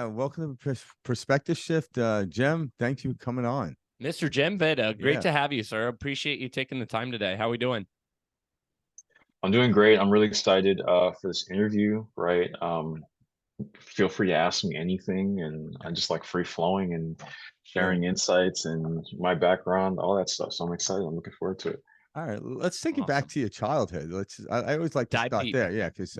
Yeah, welcome to Perspective Shift. Jem, thank you for coming on. Mr. Jem Veda, great Yeah. to have you, sir. Appreciate you taking the time today. How are we doing? I'm doing great. I'm really excited for this interview, right? Feel free to ask me anything, and I just like free flowing and Yeah. sharing insights and my background, all that stuff. So I'm excited. I'm looking forward to it. All right, let's take it back Awesome. to your childhood. I always like to Dive start deep. there. Yeah, because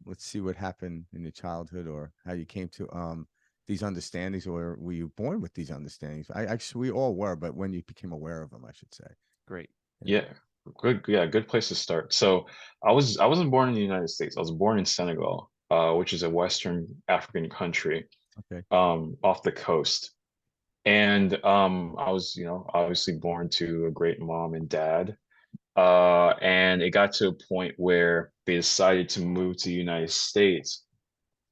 let's see what happened in your childhood or how you came to these understandings, or were you born with these understandings? I actually we all were, but when you became aware of them, I should say. Great. Yeah. Yeah, good. Yeah, good place to start. So I wasn't born in the United States. I was born in Senegal, which is a Western African country, Okay. off the coast. And I was, obviously born to a great mom and dad. And it got to a point where they decided to move to the United States.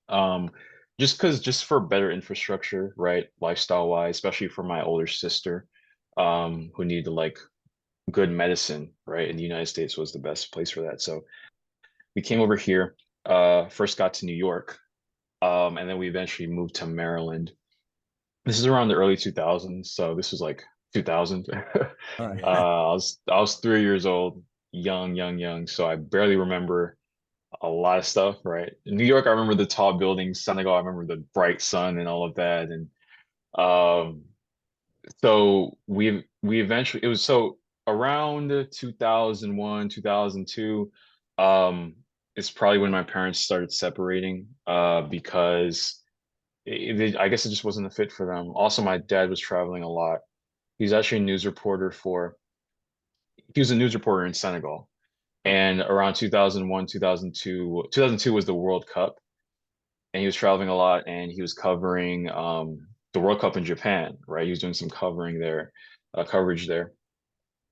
Um, just for better infrastructure, right? Lifestyle wise, especially for my older sister, who needed like good medicine, right? And the United States was the best place for that. So we came over here, first got to New York, and then we eventually moved to Maryland. This is around the early 2000s, so this was like 2000. All right. I was 3 years old, young, so I barely remember a lot of stuff, right? In New York, I remember the tall buildings. Senegal, I remember the bright sun and all of that. And um, so we eventually it was so around 2001, 2002, um, it's probably when my parents started separating, because I guess it just wasn't a fit for them. Also, my dad was traveling a lot. He's actually a news reporter for he was a news reporter in Senegal. And around 2001, 2002 was the World Cup, and he was traveling a lot, and he was covering the World Cup in Japan, right? He was doing some covering there, coverage there.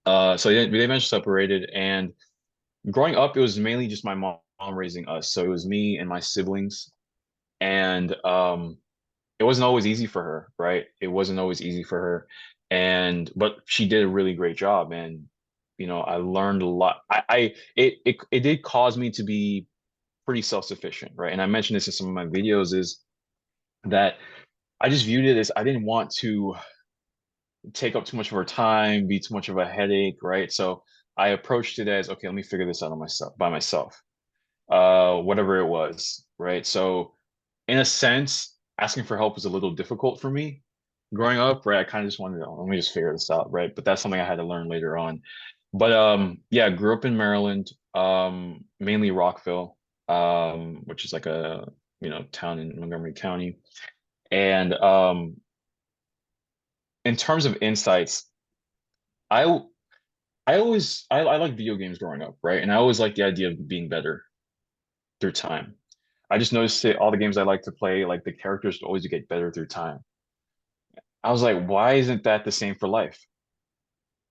So they eventually separated, and growing up, it was mainly just my mom raising us. So it was me and my siblings, and it wasn't always easy for her, right? It wasn't always easy for her, and but she did a really great job, and I learned a lot. It did cause me to be pretty self-sufficient, right? And I mentioned this in some of my videos, is that I just viewed it as I didn't want to take up too much of her time, be too much of a headache, right? So I approached it as, okay, let me figure this out on myself by myself, whatever it was, right? So in a sense, asking for help was a little difficult for me growing up, right? I kind of just wanted to, "Oh, let me just figure this out, right?" But that's something I had to learn later on. But yeah, grew up in Maryland, mainly Rockville, which is like a town in Montgomery County. And in terms of insights, I I like video games growing up, right? And I always liked the idea of being better through time. I just noticed that all the games I like to play, like the characters always get better through time. I was like, why isn't that the same for life?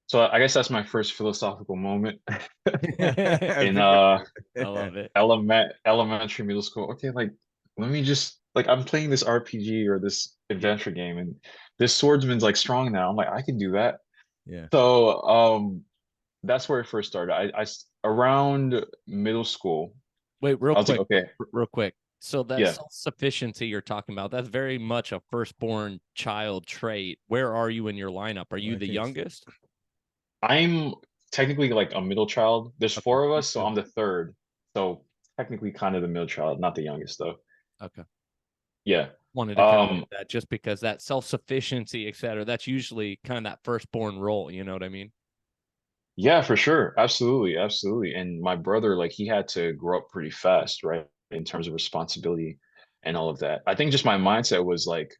So I guess that's my first philosophical moment in That's a good one. love it. elementary, middle school. Okay, like let me just like I'm playing this RPG or this Yeah. adventure game, and this swordsman's like strong now. I'm like, I can do that. Yeah. So that's where it first started. Around middle school, Wait, I was like, okay, real quick. So that yeah, self-sufficiency you're talking about, that's very much a firstborn child trait. Where are you in your lineup? Are Well, you I the think youngest? I'm technically like a middle child. There's Okay. four of me us, so too. I'm the third. So technically kind of the middle child, not the youngest though. Okay. Yeah. Wanted to kind of Um, get that just because that self-sufficiency, et cetera, that's usually kind of that firstborn role. You know what I mean? yeah, for sure. Absolutely, absolutely. And my brother, like he had to grow up pretty fast, right? In terms of responsibility and all of that. I think just my mindset was like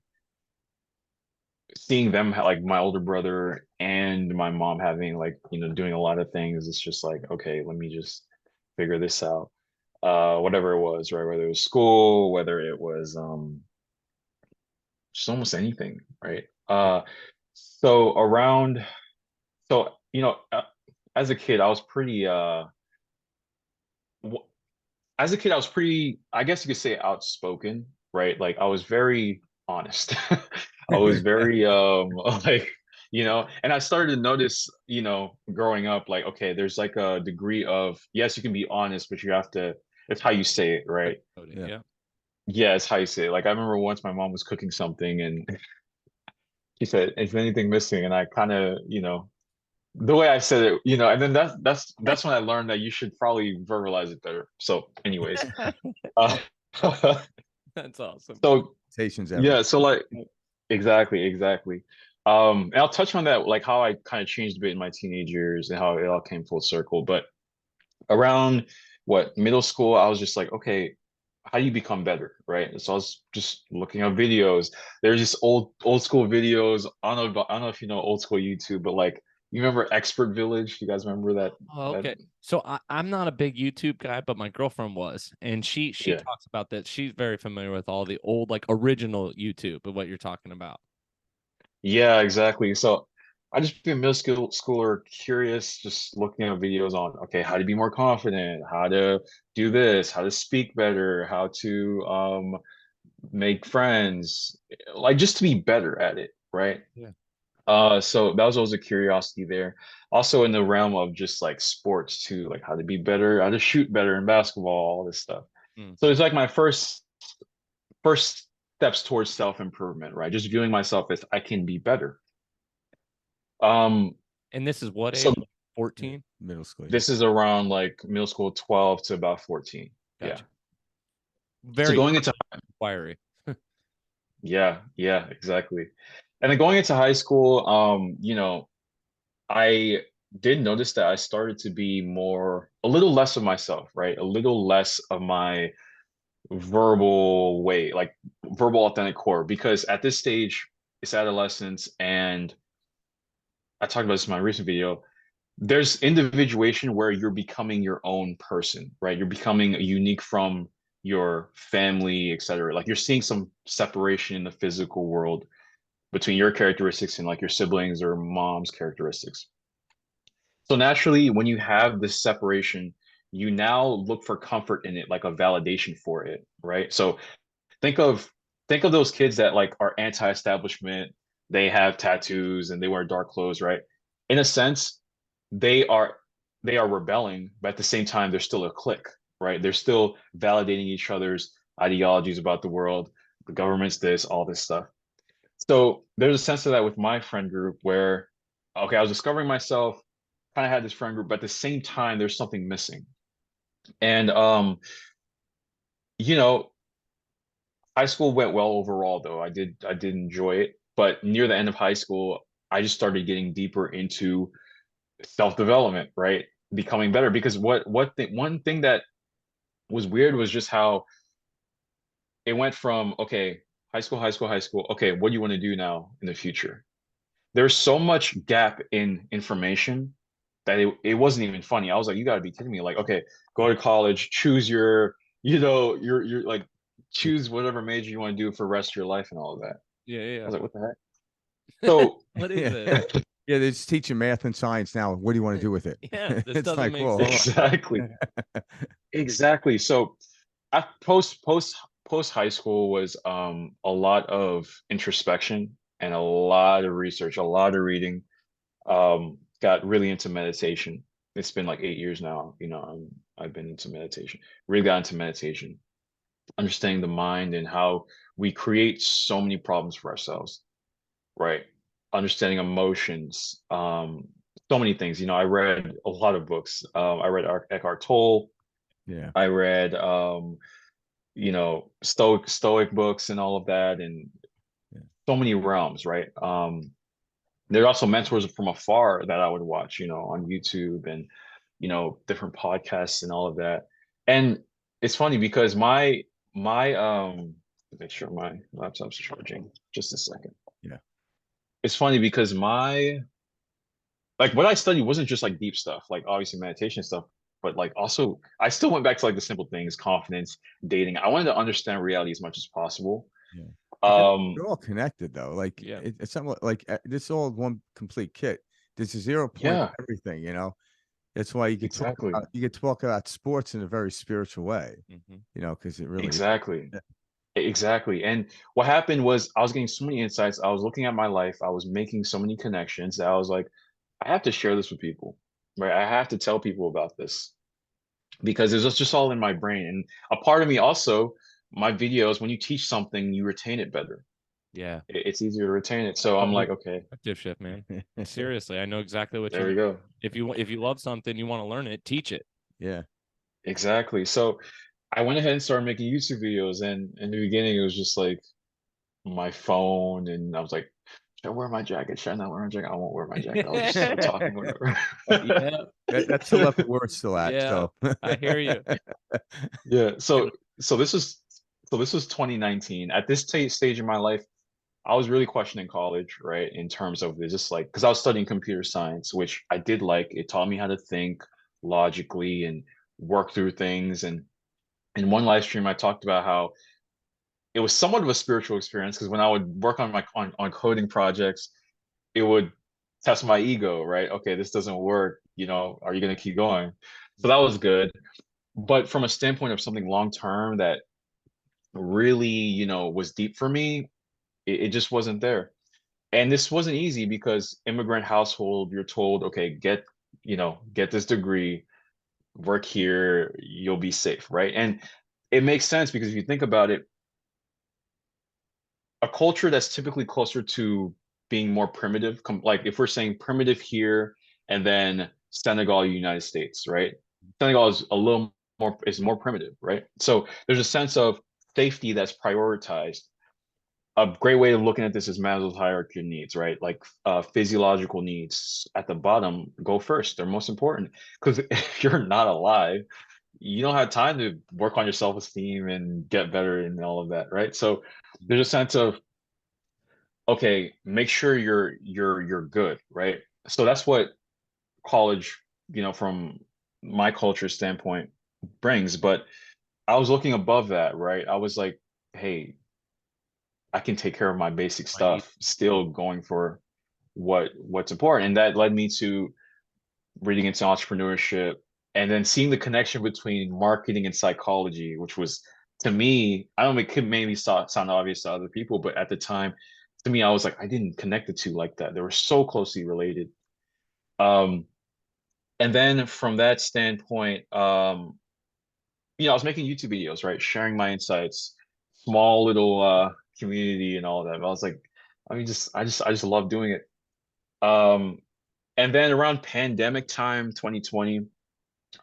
seeing them like my older brother and my mom having like, doing a lot of things. It's just like, okay, let me just figure this out. Whatever it was, right? Whether it was school, whether it was just almost anything, right? Yeah. So around, so as a kid, I was pretty w- as a kid, I was pretty, I guess you could say outspoken, right? Like I was very honest. I was very like, and I started to notice, growing up, like, okay, there's like a degree of, yes, you can be honest, but you have to, it's how you say it, right? Coding, Yeah. yeah. yeah, it's how you say it. Like I remember once my mom was cooking something and she said, "Is anything missing?" And I kind of, the way I said it, and then that's when I learned that you should probably verbalize it better. So, anyways, uh, That's awesome. so Stations yeah, everything. so like exactly. And I'll touch on that, like how I kind of changed a bit in my teenage years and how it all came full circle. But around what middle school, I was just like, okay, how do you become better, right? So I was just looking up videos. There's just old school videos. I don't know if you know old school YouTube, but like you remember Expert Village? You guys remember that? Oh, That okay. So I'm not a big YouTube guy, but my girlfriend was, and she yeah. talks about that. She's very familiar with all the old like original YouTube of what you're talking about. Yeah, exactly. So I just be a middle school schooler, curious, just looking at videos on, okay, how to be more confident, how to do this, how to speak better, how to make friends, like just to be better at it, right? Yeah. So that was always a curiosity there. Also in the realm of just like sports too, like how to be better, how to shoot better in basketball, all this stuff. Mm. So it's like my first steps towards self-improvement, right? Just viewing myself as I can be better. Um, And this is what so age? Yeah. 14? Middle school. Yeah. this is around like middle school 12 to about 14. Yeah. Gotcha. So Very going into fiery. yeah, exactly. And then going into high school, I did notice that I started to be a little less of myself, right? A little less of my verbal way, like verbal authentic core, because at this stage, it's adolescence, and I talked about this in my recent video. There's individuation where you're becoming your own person, right? You're becoming unique from your family, etc. Like you're seeing some separation in the physical world between your characteristics and like your siblings or mom's characteristics. So naturally, when you have this separation, you now look for comfort in it, like a validation for it, right? So think of think of those kids that like are anti-establishment, they have tattoos and they wear dark clothes, right? In a sense, they are they are rebelling, but at the same time, they're still a clique, right? They're still validating each other's ideologies about the world, the government's this, all this stuff. So there's a sense of that with my friend group where, okay, I was discovering myself, kind of had this friend group, but at the same time, there's something missing. And you know, high school went well overall though. I did enjoy it, but near the end of high school, I just started getting deeper into self-development, right? Becoming better because one thing that was weird was just how it went from okay, high school. Okay, what do you want to do now in the future? There's so much gap in information that it wasn't even funny. I was like, you gotta be kidding me. Like, okay, go to college, choose your like Yeah. choose whatever major you want to do for the rest of your life and all of that. Yeah, I yeah. was like, what the heck? So What is Yeah. this? Yeah, they just teach you math and science now. What do you want to do with it? Yeah, this It's doesn't like, make whoa, hold sense. exactly, on. exactly. So I post high school was a lot of introspection and a lot of research, a lot of reading. Got really into meditation. It's been like 8 years now. I've been into meditation. Really got into meditation, understanding the mind and how we create so many problems for ourselves, right? Understanding emotions, so many things. I read a lot of books. I read Eckhart Tolle. Yeah. I read, Stoic books and all of that, and Yeah. so many realms, right? There are also mentors from afar that I would watch, on YouTube and, different podcasts and all of that. And it's funny because my make sure my laptop's charging. Just a second. Yeah. It's funny because my like what I studied wasn't just like deep stuff, like obviously meditation stuff, but like also I still went back to like the simple things, confidence, dating. I wanted to understand reality as much as possible. Yeah. Because Um, they're all connected though. Like Yeah. it's something like this is all one complete kit. There's a zero point yeah, to everything, you know. That's why exactly. you could talk about sports in a very spiritual way, Hmm. because it really Exactly. is. Exactly. And what happened was I was getting so many insights. I was looking at my life. I was making so many connections that I was like, I have to share this with people, right? I have to tell people about this because it was just all in my brain. And a part of me also my videos, when you teach something, you retain it better. Yeah. It's easier to retain it. So I'm like, okay, Perspective shift, man. Seriously, I know exactly what you there we mean. go. If you love something, you want to learn it, teach it. Yeah. Exactly. So I went ahead and started making YouTube videos, and in the beginning, it was just like my phone, and I was like, should I wear my jacket? Should I not wear my jacket? I won't wear my jacket. I'll just start talking, whatever. Yeah. That's the level we're still at. Yeah. So I hear you. Yeah. And So this was 2019. At this stage in my life, I was really questioning college, right? In terms of, is this like, because I was studying computer science, which I did like. It taught me how to think logically and work through things. And in one live stream, I talked about how it was somewhat of a spiritual experience, because when I would work on on coding projects, it would test my ego, right? Okay, this doesn't work. Are you going to keep going? So that was good. But from a standpoint of something long term that really, was deep for me, it just wasn't there. And this wasn't easy because immigrant household, you're told, okay, get this degree, work here, you'll be safe, right? And it makes sense because if you think about it, a culture that's typically closer to being more primitive, like if we're saying primitive here and then Senegal, United States, right? Senegal is a little more primitive, right? So there's a sense of safety that's prioritized. A great way of looking at this is Maslow's hierarchy of needs, right? Like physiological needs at the bottom go first. They're most important because if you're not alive, you don't have time to work on your self-esteem and get better and all of that, right? So there's a sense of, okay, make sure you're good, right? So that's what college, from my culture standpoint brings. But I was looking above that, right? I was like, hey, I can take care of my basic I need stuff, still going for what's important. And that led me to reading into entrepreneurship and then seeing the connection between marketing and psychology, which was, to me, I don't know, it could maybe sound obvious to other people, but at the time, to me, I was like, I didn't connect the two like that. They were so closely related. Um, and then from that standpoint, I was making YouTube videos, right? Sharing my insights, small little community and all that. I was like, I just love doing it. Um, and then around pandemic time, 2020,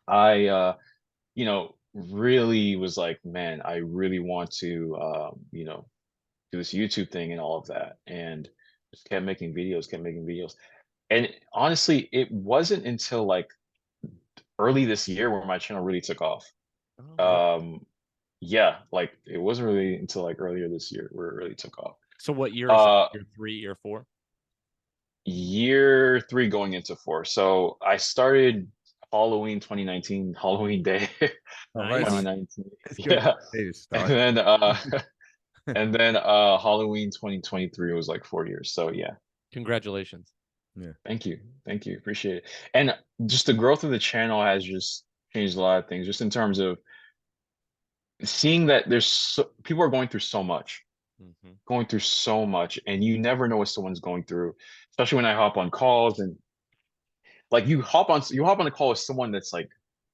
I really was like, man, I really want to do this YouTube thing and all of that. And just kept making videos, kept making videos. And honestly, it wasn't until like early this year where my channel really took off. Oh, really? Um, yeah, like it wasn't really until like earlier this year where it really took off. So what year is that? Uh, Year 3, year 4? year three going into four. So I started Halloween 2019, Halloween Day all right. Nice. 2019. It's good Yeah. day to And start. then Halloween 2023 was like 4 years. So yeah, Congratulations. Yeah. thank you. Thank you. Appreciate it. And just the growth of the channel has just changed a lot of things, just in terms of seeing that people are Hmm. going through so much, and you never know what someone's going through, especially when I hop on calls and like you hop on a call with someone that's like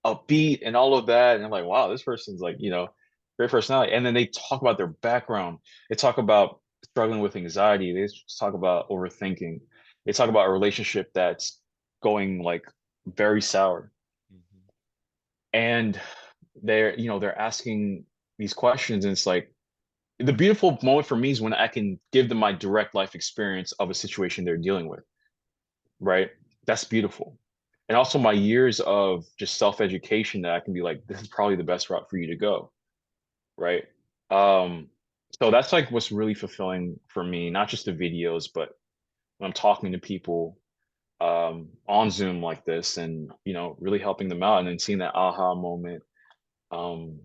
upbeat and all of that, and I'm like, wow, this person's like, great personality. And then they talk about their background. They talk about struggling with anxiety. They just talk about overthinking. They talk about a relationship that's going like very sour. Hmm. And they're asking these questions, and it's like the beautiful moment for me is when I can give them my direct life experience of a situation they're dealing with, right? That's beautiful. And also my years of just self-education, that I can be like, this is probably the best route for you to go, right? Um, so that's like what's really fulfilling for me, not just the videos, but when I'm talking to people on Zoom like this, and really helping them out and then seeing that aha moment. Um,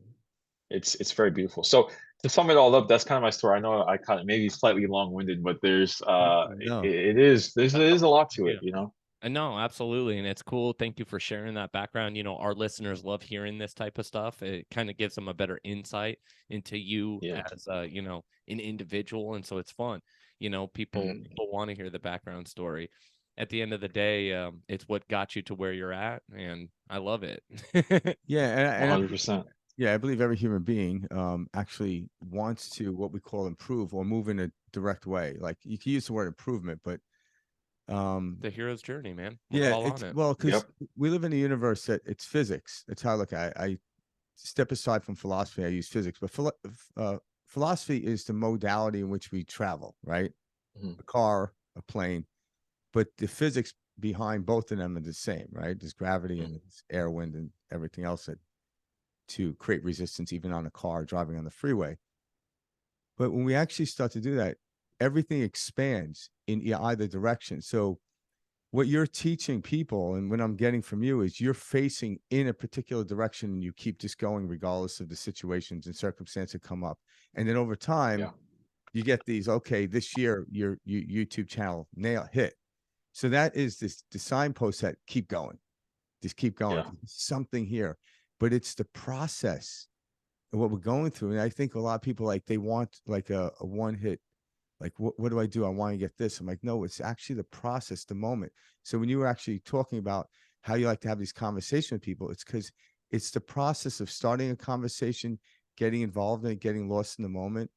it's very beautiful. So to sum it all up, that's kind of my story. I know I kind of maybe slightly long-winded, but there's No. there's a lot to Yeah. it. No, absolutely. And it's cool. Thank you for sharing that background. Our listeners love hearing this type of stuff. It kind of gives them a better insight into you Yeah. as an individual. And so it's fun. People Mhm. people want to hear the background story. At the end of the day, it's what got you to where you're at, and I love it. Yeah, and 100%. Yeah, I believe every human being actually wants to what we call improve or move in a direct way. Like you can use the word improvement, but The hero's journey, man. We're yeah, all it's on it. well because Yep. we live in a universe that it's physics. That's how I look at it. I step aside from philosophy. I use physics, but philosophy is the modality in which we travel, right? Mhm. A car, a plane, but the physics behind both of them are the same, right? There's gravity and Mhm. there's air, wind, and everything else that to create resistance, even on a car driving on the freeway. But when we actually start to do that, everything expands in either direction. So what you're teaching people and what I'm getting from you is you're facing in a particular direction and you keep just going regardless of the situations and circumstances that come up. And then over time, Yeah. you get these, okay, this year your YouTube channel nail hit. So that is this the signpost that keep going, just keep going. Yeah. Something here, but it's the process of what we're going through. And I think a lot of people like they want like a one hit, like what do I do? I want to get this. I'm like, no, it's actually the process, the moment. So when you were actually talking about how you like to have these conversations with people, it's because it's the process of starting a conversation, getting involved in it, getting lost in the moment,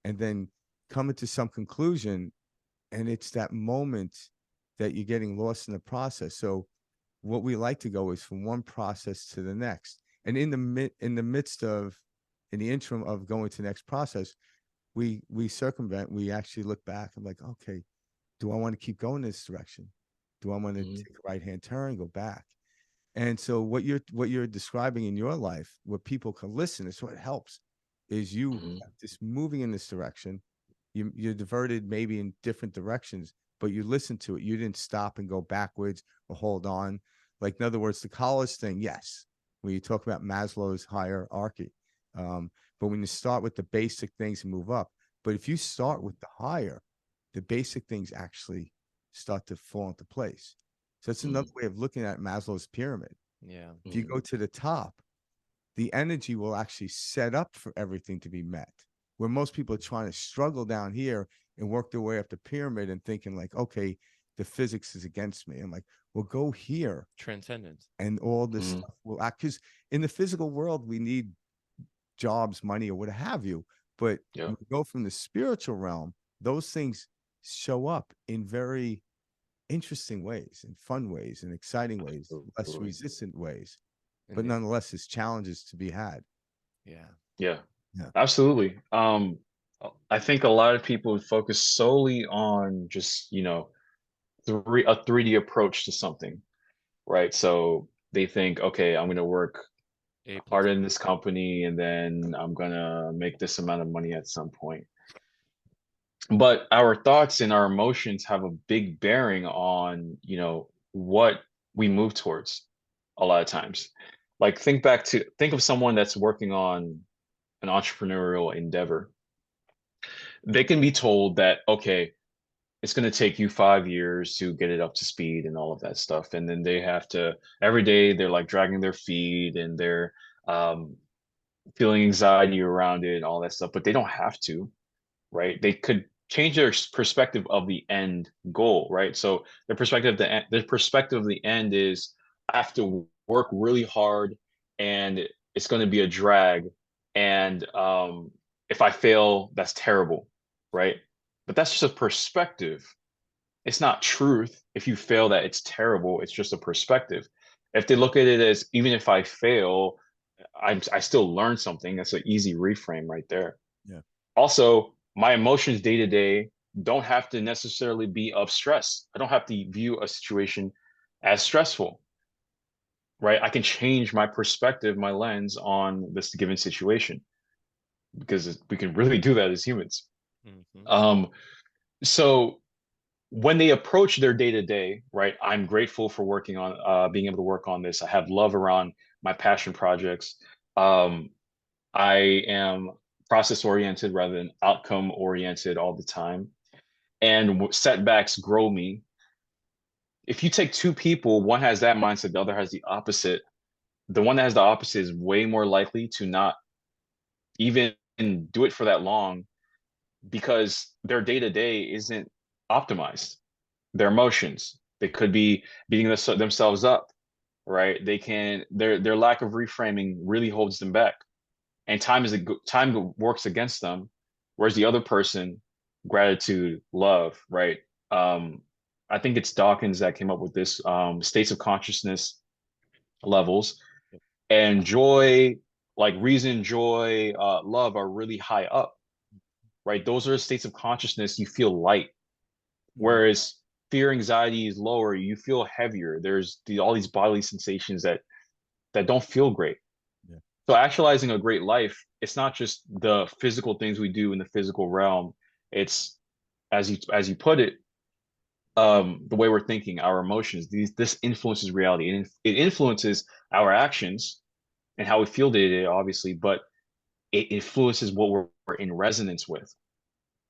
and then coming to some conclusion. And it's that moment that you're getting lost in the process. So what we like to go is from one process to the next. And in the midst of in the interim of going to the next process, we circumvent, we actually look back. I'm like, okay, do I want to keep going this direction? Do I want to Mhm. take a right hand turn, go back? And so what you're describing in your life, where people can listen, is what helps, is you Mhm. just moving in this direction. You're diverted maybe in different directions, but you listen to it. You didn't stop and go backwards or hold on. Like in other words, the college thing, yes. When you talk about Maslow's hierarchy, but when you start with the basic things and move up, but if you start with the higher, the basic things actually start to fall into place. So that's another Mhm. way of looking at Maslow's pyramid. Yeah. If you Mhm. go to the top, the energy will actually set up for everything to be met. Where most people are trying to struggle down here and work their way up the pyramid and thinking like, okay, the physics is against me. I'm like, well, go here Transcendence. and all this Mhm. stuff will act. Because in the physical world, we need jobs, money, or what have you. But Yeah. when we go from the spiritual realm, those things show up in very interesting ways and fun ways and exciting ways, less Absolutely. resistant ways, but And nonetheless, there's challenges to be had. yeah. Yeah. Yeah. Absolutely. I think a lot of people focus solely on just, a 3D approach to something, right? So they think, okay, I'm going to work A plus hard B. in this company and then I'm going to make this amount of money at some point. But our thoughts and our emotions have a big bearing on, what we move towards a lot of times. Like think of someone that's working on an entrepreneurial endeavor. They can be told that, okay, it's going to take you 5 years to get it up to speed and all of that stuff. And then they have to, every day, they're like dragging their feet and they're um, feeling anxiety around it and all that stuff, but they don't have to, right? They could change their perspective of the end goal, right? So their perspective of the end is I have to work really hard and it's going to be a drag. And if I fail, that's terrible, right? But that's just a perspective. It's not truth. If you fail, that it's terrible. It's just a perspective. If they look at it as even if I fail, I still learn something. That's an easy reframe right there. Yeah. Also, my emotions day to day don't have to necessarily be of stress. I don't have to view a situation as stressful, right? I can change my perspective, my lens on this given situation because we can really do that as humans. Hmm. Um, so when they approach their day to day, right, I'm grateful for working on being able to work on this. I have love around my passion projects. Um, I am process oriented rather than outcome oriented all the time. And setbacks grow me. If you take two people, one has that mindset, the other has the opposite. The one that has the opposite is way more likely to not even do it for that long because their day to day isn't optimized. Their emotions, they could be beating themselves up, right? Their lack of reframing really holds them back. and time works against them, whereas the other person, gratitude, love, right? I think it's Dawkins that came up with this, states of consciousness levels, and joy, like reason, joy, love are really high up, right? Those are the states of consciousness. You feel light, whereas fear, anxiety is lower. You feel heavier. There's all these bodily sensations that don't feel great. Yeah. So actualizing a great life, it's not just the physical things we do in the physical realm. It's, as you put it, the way we're thinking, our emotions. This influences reality, and it influences our actions and how we feel day to day, obviously, but it influences what we're in resonance with,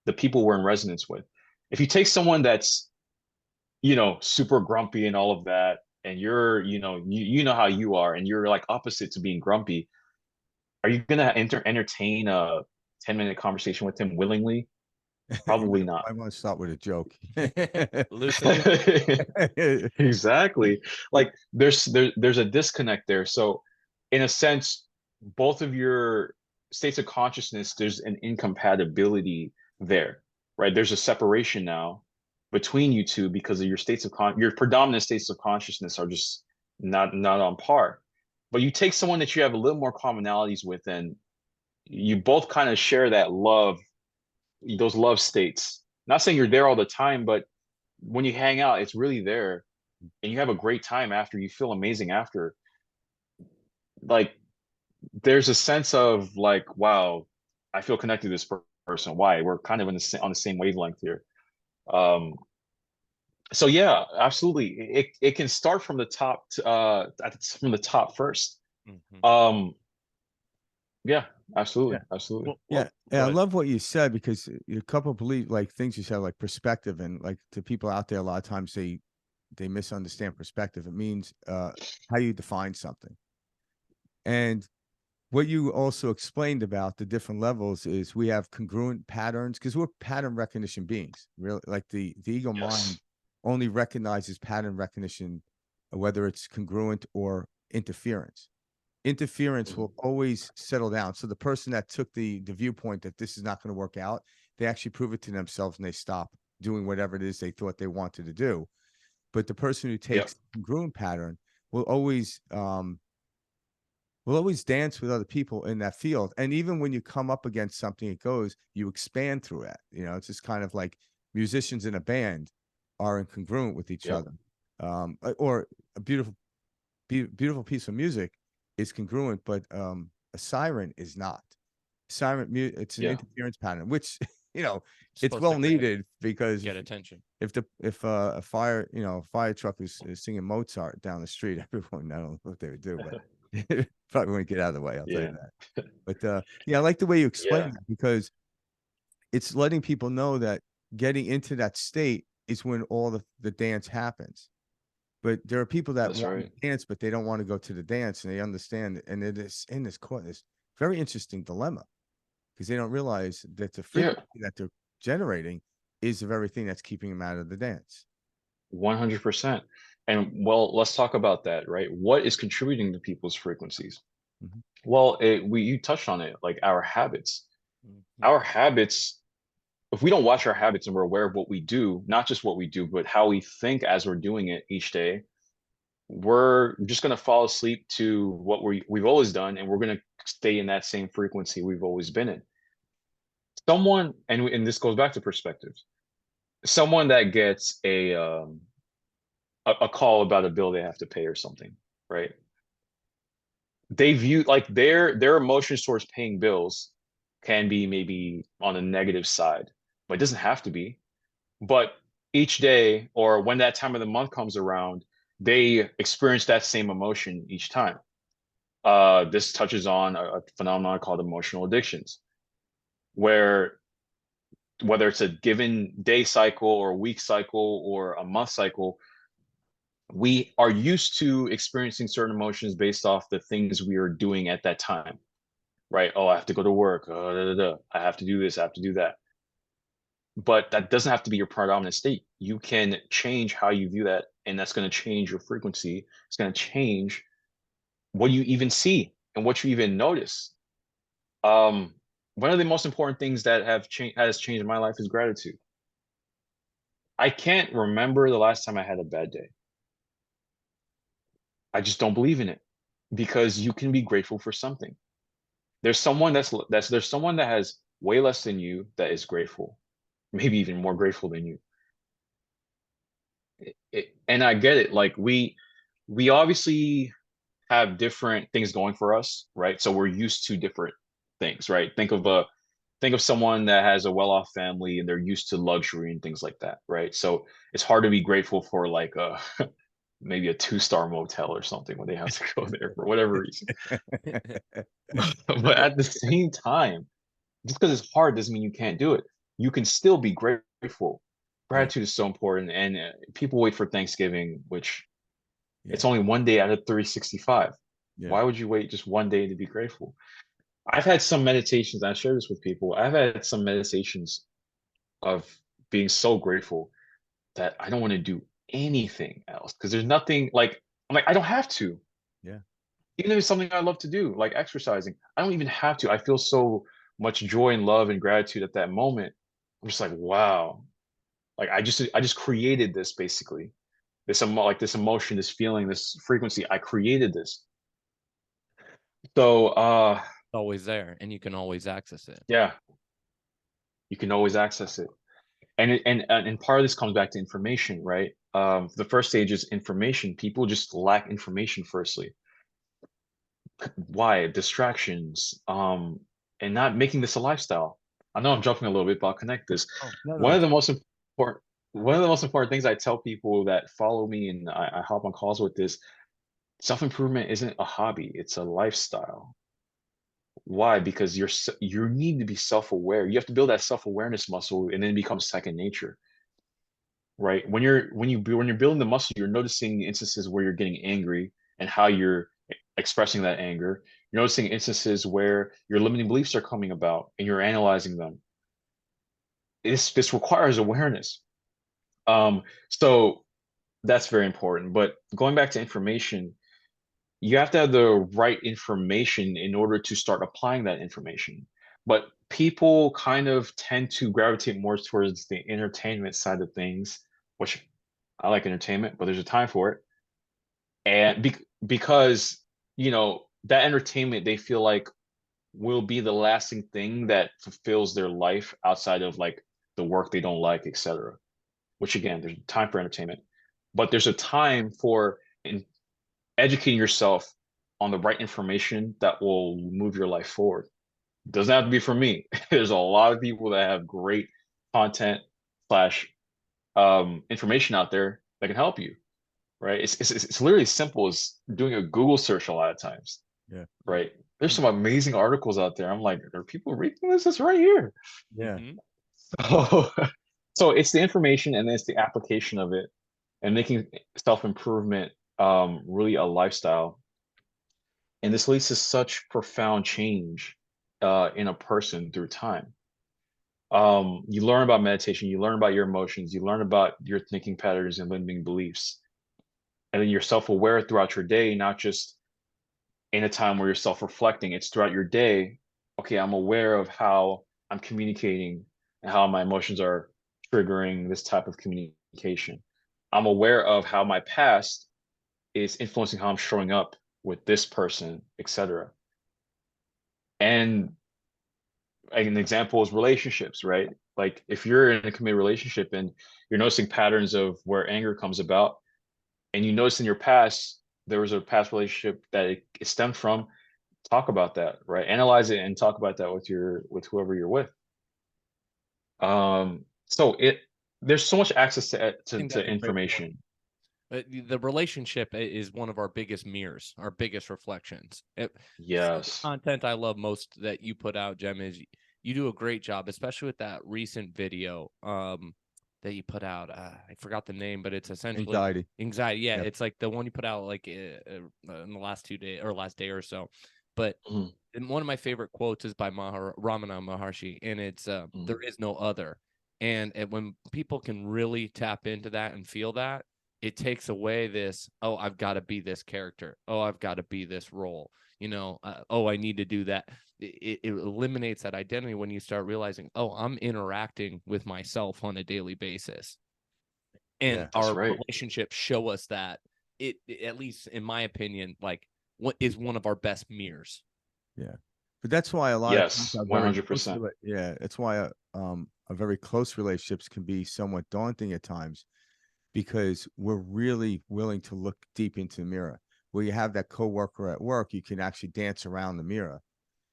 the people we're in resonance with. If you take someone that's, super grumpy and all of that, and you're, you know how you are, and you're like opposite to being grumpy, are you gonna entertain a 10-minute conversation with him willingly? Probably not. I want to start with a joke. Loosely. Exactly. Like there's a disconnect there. So in a sense, both of your states of consciousness, there's an incompatibility there, right? There's a separation now between you two because of your your predominant states of consciousness are just not on par. But you take someone that you have a little more commonalities with, and you both kind of share that love, those love states. Not saying you're there all the time, but when you hang out, it's really there, and you have a great time after. You feel amazing after. Like there's a sense of like, wow, I feel connected to this person. Why? We're kind of on the same wavelength here. Um, so yeah, absolutely. It can start from the top from the top first. Mhm. Yeah, absolutely, Yeah. absolutely. Yeah, Go and I ahead. love what you said, because a couple of believe like things you said, like perspective, and like to people out there, a lot of times they misunderstand perspective. It means how you define something. And what you also explained about the different levels is we have congruent patterns, because we're pattern recognition beings. Really, like the ego mind Yes. only recognizes pattern recognition, whether it's congruent or interference. Interference Mhm. will always settle down. So the person that took the viewpoint that this is not going to work out, they actually prove it to themselves and they stop doing whatever it is they thought they wanted to do. But the person who Yep. takes congruent pattern will always dance with other people in that field. And even when you come up against something, it goes, you expand through it. It's just kind of like musicians in a band are incongruent with each Yep. other. Or a beautiful piece of music is congruent, but a siren is not. It's an Yeah. interference pattern, which it's Supposed to well needed, because get attention. if a fire truck is singing Mozart down the street, everyone knows what they would do, but probably wouldn't get out of the way. I'll tell you Yeah. that. But yeah, I like the way you explain Yeah. that, because it's letting people know that getting into that state is when all the dance happens. But there are people that That's want right. to dance, but they don't want to go to the dance, and they understand. And it is in this very interesting dilemma, because they don't realize that the Yeah. frequency that they're generating is the very thing that's keeping them out of the dance. 100%. And well, let's talk about that, right? What is contributing to people's frequencies? Mhm. Well, you touched on it, like our habits. Mhm. Our habits, if we don't watch our habits and we're aware of what we do, not just what we do, but how we think as we're doing it each day, we're just going to fall asleep to what we've always done, and we're going to stay in that same frequency we've always been in. Someone, and this goes back to perspectives. Someone that gets a call about a bill they have to pay or something, right? They view like their emotions towards paying bills can be maybe on the negative side, but it doesn't have to be. But each day, or when that time of the month comes around, they experience that same emotion each time. This touches on a phenomenon called emotional addictions, where whether it's a given day cycle or a week cycle or a month cycle, we are used to experiencing certain emotions based off the things we are doing at that time, right? Oh, I have to go to work. I have to do this. I have to do that. But that doesn't have to be your predominant state. You can change how you view that, and that's going to change your frequency. It's going to change what you even see and what you even notice. One of the most important things that has changed my life is gratitude. I can't remember the last time I had a bad day. I just don't believe in it, because you can be grateful for something. There's someone there's someone that has way less than you that is grateful, maybe even more grateful than you. And I get it. Like we obviously have different things going for us, right? So we're used to different things, right? Think of someone that has a well-off family and they're used to luxury and things like that, right? So it's hard to be grateful for like a maybe a two-star motel or something when they have to go there for whatever reason. But at the same time, just because it's hard doesn't mean you can't do it. You can still be grateful. Yeah. Gratitude is so important, and people wait for Thanksgiving, which Yeah. it's only one day out of 365. Yeah. Why would you wait just one day to be grateful? I've had some meditations, I share this with people. I've had some meditations of being so grateful that I don't want to do anything else because there's nothing like I'm like, I don't have to. Yeah. Even if it's something I love to do, like exercising, I don't even have to. I feel so much joy and love and gratitude at that moment. I'm just like, wow. Like I just created this basically. This emotion, this feeling, this frequency. I created this. So Always there, and you can always access it. yeah, you can always access it. And part of this comes back to information, right? The first stage is information. People just lack information firstly. Why? Distractions, and not making this a lifestyle. I know I'm jumping a little bit, but I'll connect this. Oh, no, no. One of the most important one of the most important things I tell people that follow me and I hop on calls with this, self-improvement isn't a hobby, it's a lifestyle. Why? Because you need to be self-aware. You have to build that self-awareness muscle and then it becomes second nature, right? When you're building the muscle, you're noticing instances where you're getting angry and how you're expressing that anger. You're noticing instances where your limiting beliefs are coming about and you're analyzing them. This requires awareness. So that's very important. But going back to information, you have to have the right information in order to start applying that information. But people kind of tend to gravitate more towards the entertainment side of things, which I like entertainment, but there's a time for it. And because, that entertainment they feel like will be the lasting thing that fulfills their life outside of like the work they don't like, etc. Which again, there's time for entertainment, but there's a time for educating yourself on the right information that will move your life forward. It doesn't have to be for me. There's a lot of people that have great content slash information out there that can help you, right? It's literally as simple as doing a Google search a lot of times, Yeah. right? There's some amazing articles out there. I'm like, are people reading this? It's right here. Yeah. Mhm. So, so it's the information and then it's the application of it and making self-improvement really a lifestyle. And this leads to such profound change in a person through time. You learn about meditation, you learn about your emotions, you learn about your thinking patterns and limiting beliefs. And then you're self-aware throughout your day, not just in a time where you're self-reflecting, it's throughout your day. Okay, I'm aware of how I'm communicating and how my emotions are triggering this type of communication. I'm aware of how my past is influencing how I'm showing up with this person, etc. And an example is relationships, right? Like if you're in a committed relationship and you're noticing patterns of where anger comes about, and you notice in your past there was a past relationship that it stemmed from, talk about that, right? Analyze it and talk about that with whoever you're with. So there's so much access I to think that's a great point. information. The relationship is one of our biggest mirrors, our biggest reflections. Some of the Yes. content I love most that you put out, Jem, is you do a great job, especially with that recent video that you put out. I forgot the name, but it's essentially Anxiety. anxiety. Yeah, Yeah. it's like the one you put out like in the last 2 days or last day or so. But Mhm, and one of my favorite quotes is by Ramana Maharshi, and it's mhm. there is no other. And when people can really tap into that and feel that, it takes away this, oh, I've got to be this character. Oh, I've got to be this role. Oh, I need to do that. It eliminates that identity when you start realizing, oh, I'm interacting with myself on a daily basis. And Yeah. That's our right. relationships show us that at least in my opinion, like what is one of our best mirrors. Yeah. But that's why a lot of times Yes, are very close 100%. yeah, that's why a very close relationships can be somewhat daunting at times because we're really willing to look deep into the mirror. Where you have that coworker at work, you can actually dance around the mirror.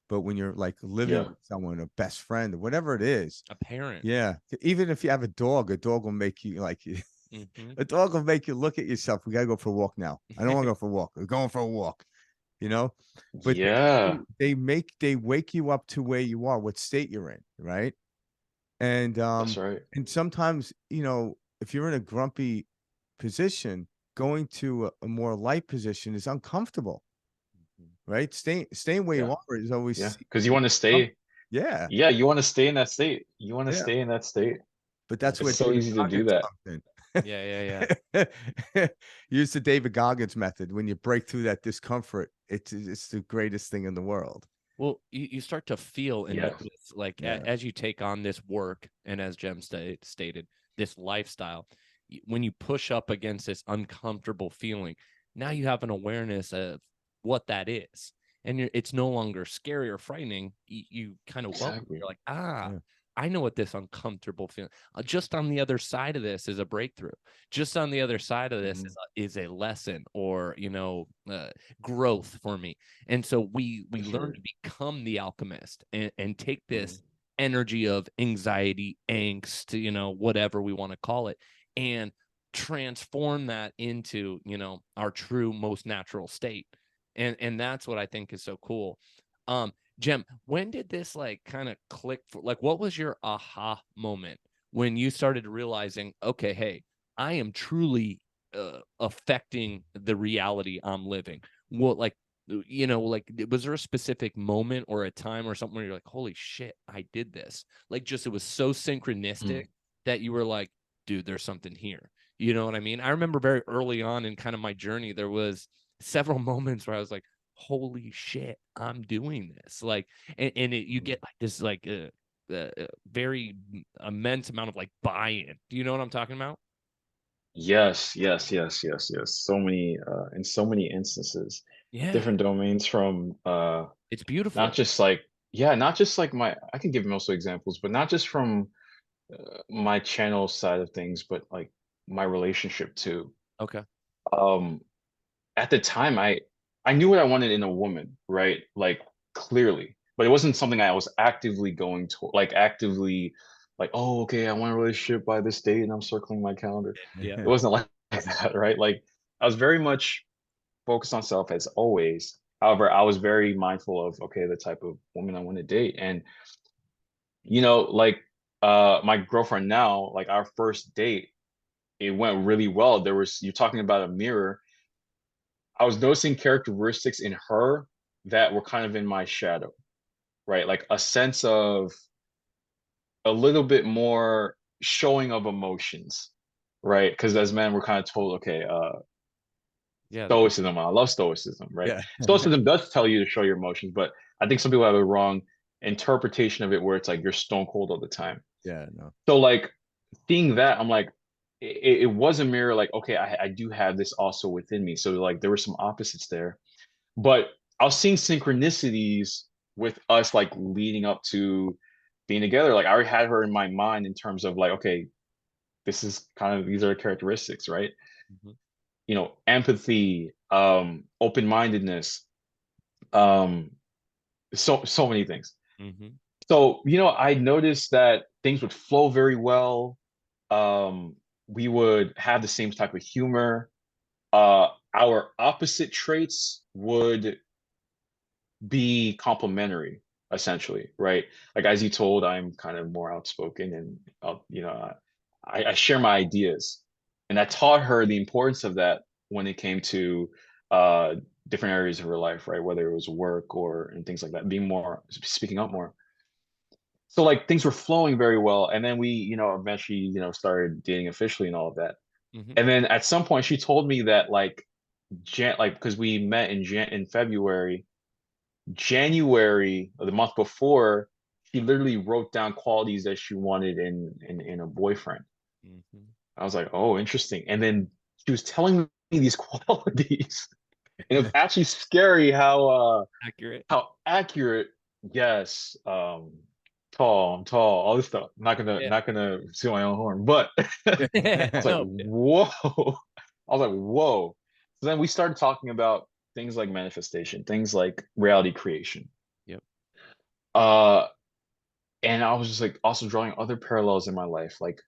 But when you're like living Yeah, with someone, a best friend, or whatever it is, A parent. yeah, even if you have a dog will make you like Mm-hmm. a dog will make you look at yourself. We gotta go for a walk now. I don't want to go for a walk. We're going for a walk, you know. But yeah, they wake you up to where you are, what state you're in, right? And that's right. sometimes, if you're in a grumpy position, going to a more light position is uncomfortable, right? Staying where you Yeah, are is always yeah, because you want to um, stay. yeah, Yeah, you want to stay in that state. You want to yeah. stay in that state. But that's It's where so David easy to do Goggins that. comes Yeah. in. Use the David Goggins method. When you break through that discomfort, it's the greatest thing in the world. Well, you start to feel and Yes. notice, like Yeah. as you take on this work, and as Jem stated, this lifestyle, when you push up against this uncomfortable feeling, now you have an awareness of what that is, and it's no longer scary or frightening. You kind of welcome. Exactly. You're like, Yeah. I know what this uncomfortable feeling. Just on the other side of this is a breakthrough. Just on the other side of this Mhm. is a lesson, or growth for me. And so we That's learn right. to become the alchemist, and take Mhm. this energy of anxiety, angst, whatever we want to call it, and transform that into, our true most natural state. And that's what I think is so cool. Jem, when did this like kind of click for, like, what was your aha moment when you started realizing, okay, hey, I am truly affecting the reality I'm living? What, like, like, was there a specific moment or a time or something where you're like, holy shit, I did this? Like, just it was so synchronistic Mm. that you were like, dude, there's something here. You know what I mean? I remember very early on in kind of my journey, there was several moments where I was like, holy shit, I'm doing this. Like, and you Mm. get like this, like, very immense amount of like buy-in. Do you know what I'm talking about? Yes, yes, yes, yes, yes. So many, in so many instances, Yeah, different domains from it's not beautiful. just like, yeah, not just like I can give most examples, but not just from my channel side of things, but like my relationship too. Okay. Um, at the time, I knew what I wanted in a woman, right? Like clearly, but it wasn't something I was actively going to, like actively, like, oh, okay, I want a relationship by this date, and I'm circling my calendar. Yeah. It wasn't like that, right? Like I was very much focused on self as always. However, I was very mindful of, okay, the type of woman I want to date. And, like my girlfriend now, like our first date, it went really well. You're talking about a mirror. I was noticing characteristics in her that were kind of in my shadow, right? Like a sense of a little bit more showing of emotions, right? Because as men, we're kind of told, okay, Yeah. stoicism. I love stoicism, right? Yeah. Stoicism does tell you to show your emotions, but I think some people have a wrong interpretation of it where it's like you're stone cold all the time. Yeah. No. So like seeing that, I'm like, it was a mirror, like, okay, I do have this also within me. So like there were some opposites there. But I was seeing synchronicities with us like leading up to being together. Like I already had her in my mind in terms of like, okay, this is kind of these are the characteristics, right? Mhm. Empathy, open-mindedness, um, so many things. Mhm. So, I noticed that things would flow very well. We would have the same type of humor. Our opposite traits would be complementary, essentially, right? Like as you told, I'm kind of more outspoken, and I share my ideas, and I taught her the importance of that when it came to uh, different areas of her life, right? Whether it was work or and things like that, being more speaking up more. So like things were flowing very well, and then we, eventually, started dating officially and all of that. And then at some point she told me that like because we met in February, January of the month before, she literally wrote down qualities that she wanted in a boyfriend. I was like, oh, interesting. And then she was telling me these qualities. And it was actually scary Accurate. how accurate, yes, tall, I'm tall, all this stuff. Yeah. Not gonna see my own horn, but I was like, No. whoa. I was like, whoa. So then we started talking about things like manifestation, things like reality creation. Yep. Uh, and I was just like also drawing other parallels in my life. Like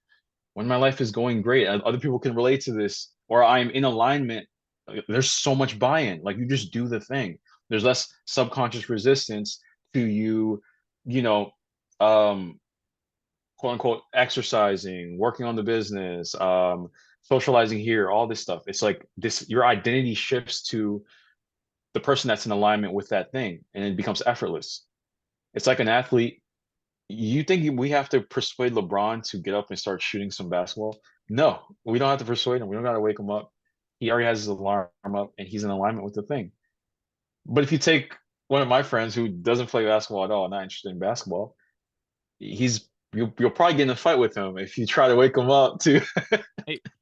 when my life is going great, and other people can relate to this, or I'm in alignment, there's so much buy-in. Like you just do the thing. There's less subconscious resistance to you, you know, um, quote unquote, exercising, working on the business, socializing here, all this stuff. It's like this, your identity shifts to the person that's in alignment with that thing, and it becomes effortless. It's like an athlete. You think we have to persuade LeBron to get up and start shooting some basketball? No, we don't have to persuade him. We don't got to wake him up. He already has his alarm up and he's in alignment with the thing. But if you take one of my friends who doesn't play basketball at all, not interested in basketball, you'll probably get in a fight with him if you try to wake him up to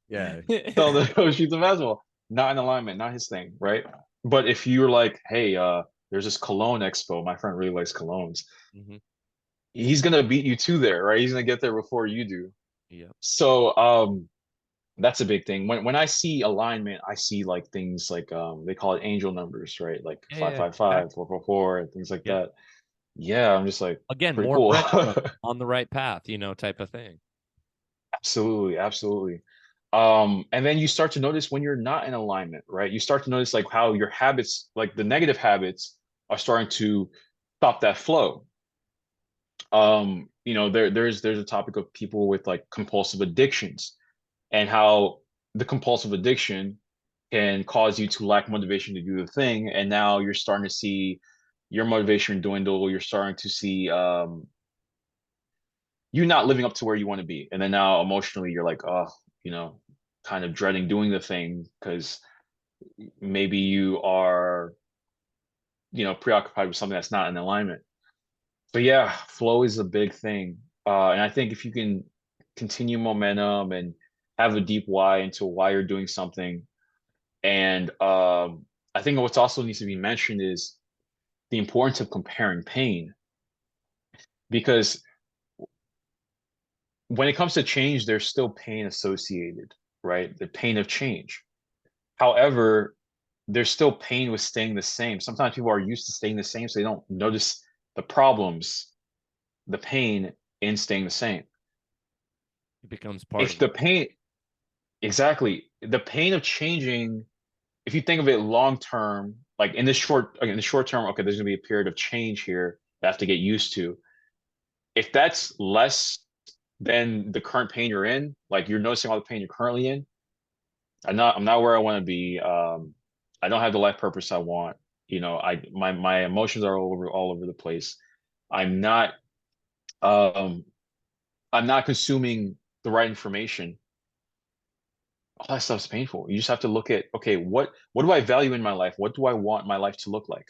Yeah. tell him to go shoot some basketball. Not in alignment, not his thing, right? But if you're like, hey, there's this cologne expo. My friend really likes colognes. He's gonna beat you to there, right? He's gonna get there before you do. Yeah. So that's a big thing. When I see alignment, I see like things like they call it angel numbers, right? Like Yeah. 555, 444, and things like Yeah. that. Yeah, I'm just like Again, pretty more cool. breadcrumbs on the right path, type of thing. Absolutely, absolutely. And then you start to notice when you're not in alignment, right? You start to notice like how your habits, like the negative habits, are starting to stop that flow. There's a topic of people with like compulsive addictions and how the compulsive addiction can cause you to lack motivation to do the thing. And now you're starting to see your motivation dwindle. You're starting to see you not living up to where you want to be. And then now emotionally, you're like, oh, kind of dreading doing the thing because maybe you are, preoccupied with something that's not in alignment. So yeah, flow is a big thing. And I think if you can continue momentum and have a deep why into why you're doing something, and I think what's also needs to be mentioned is the importance of comparing pain, because when it comes to change, there's still pain associated, right? The pain of change. However, there's still pain with staying the same. Sometimes people are used to staying the same, so they don't notice the problems, the pain in staying the same. It becomes part If of the pain, exactly, the pain of changing, if you think of it long term, like in the short term, okay, there's gonna be a period of change here that I have to get used to. If that's less than the current pain you're in, like you're noticing all the pain you're currently in, I'm not where I want to be. I don't have the life purpose I want. My emotions are all over the place. I'm not um I'm not consuming the right information. All that stuff's painful. You just have to look at, okay, what do I value in my life? What do I want my life to look like?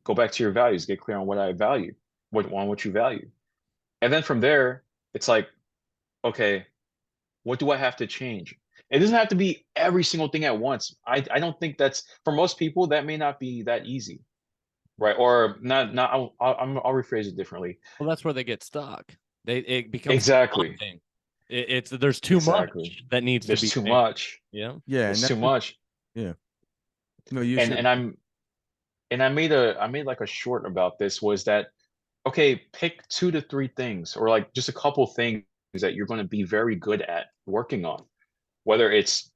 Go back to your values, get clear on what I value, what you value. And then from there, it's like, okay, what do I have to change? It doesn't have to be every single thing at once. I don't think that's, for most people, that may not be that easy, right? Or not. I'll rephrase it differently. Well, that's where they get stuck. It becomes Exactly. daunting. There's too Exactly. much that needs to There's be too changed. much. Yeah. Yeah. And There's too that, much. yeah. No, you And said, and I'm and I made like a short about this, was that, okay, pick 2 to 3 things, or like just a couple things that you're going to be very good at working on, whether it's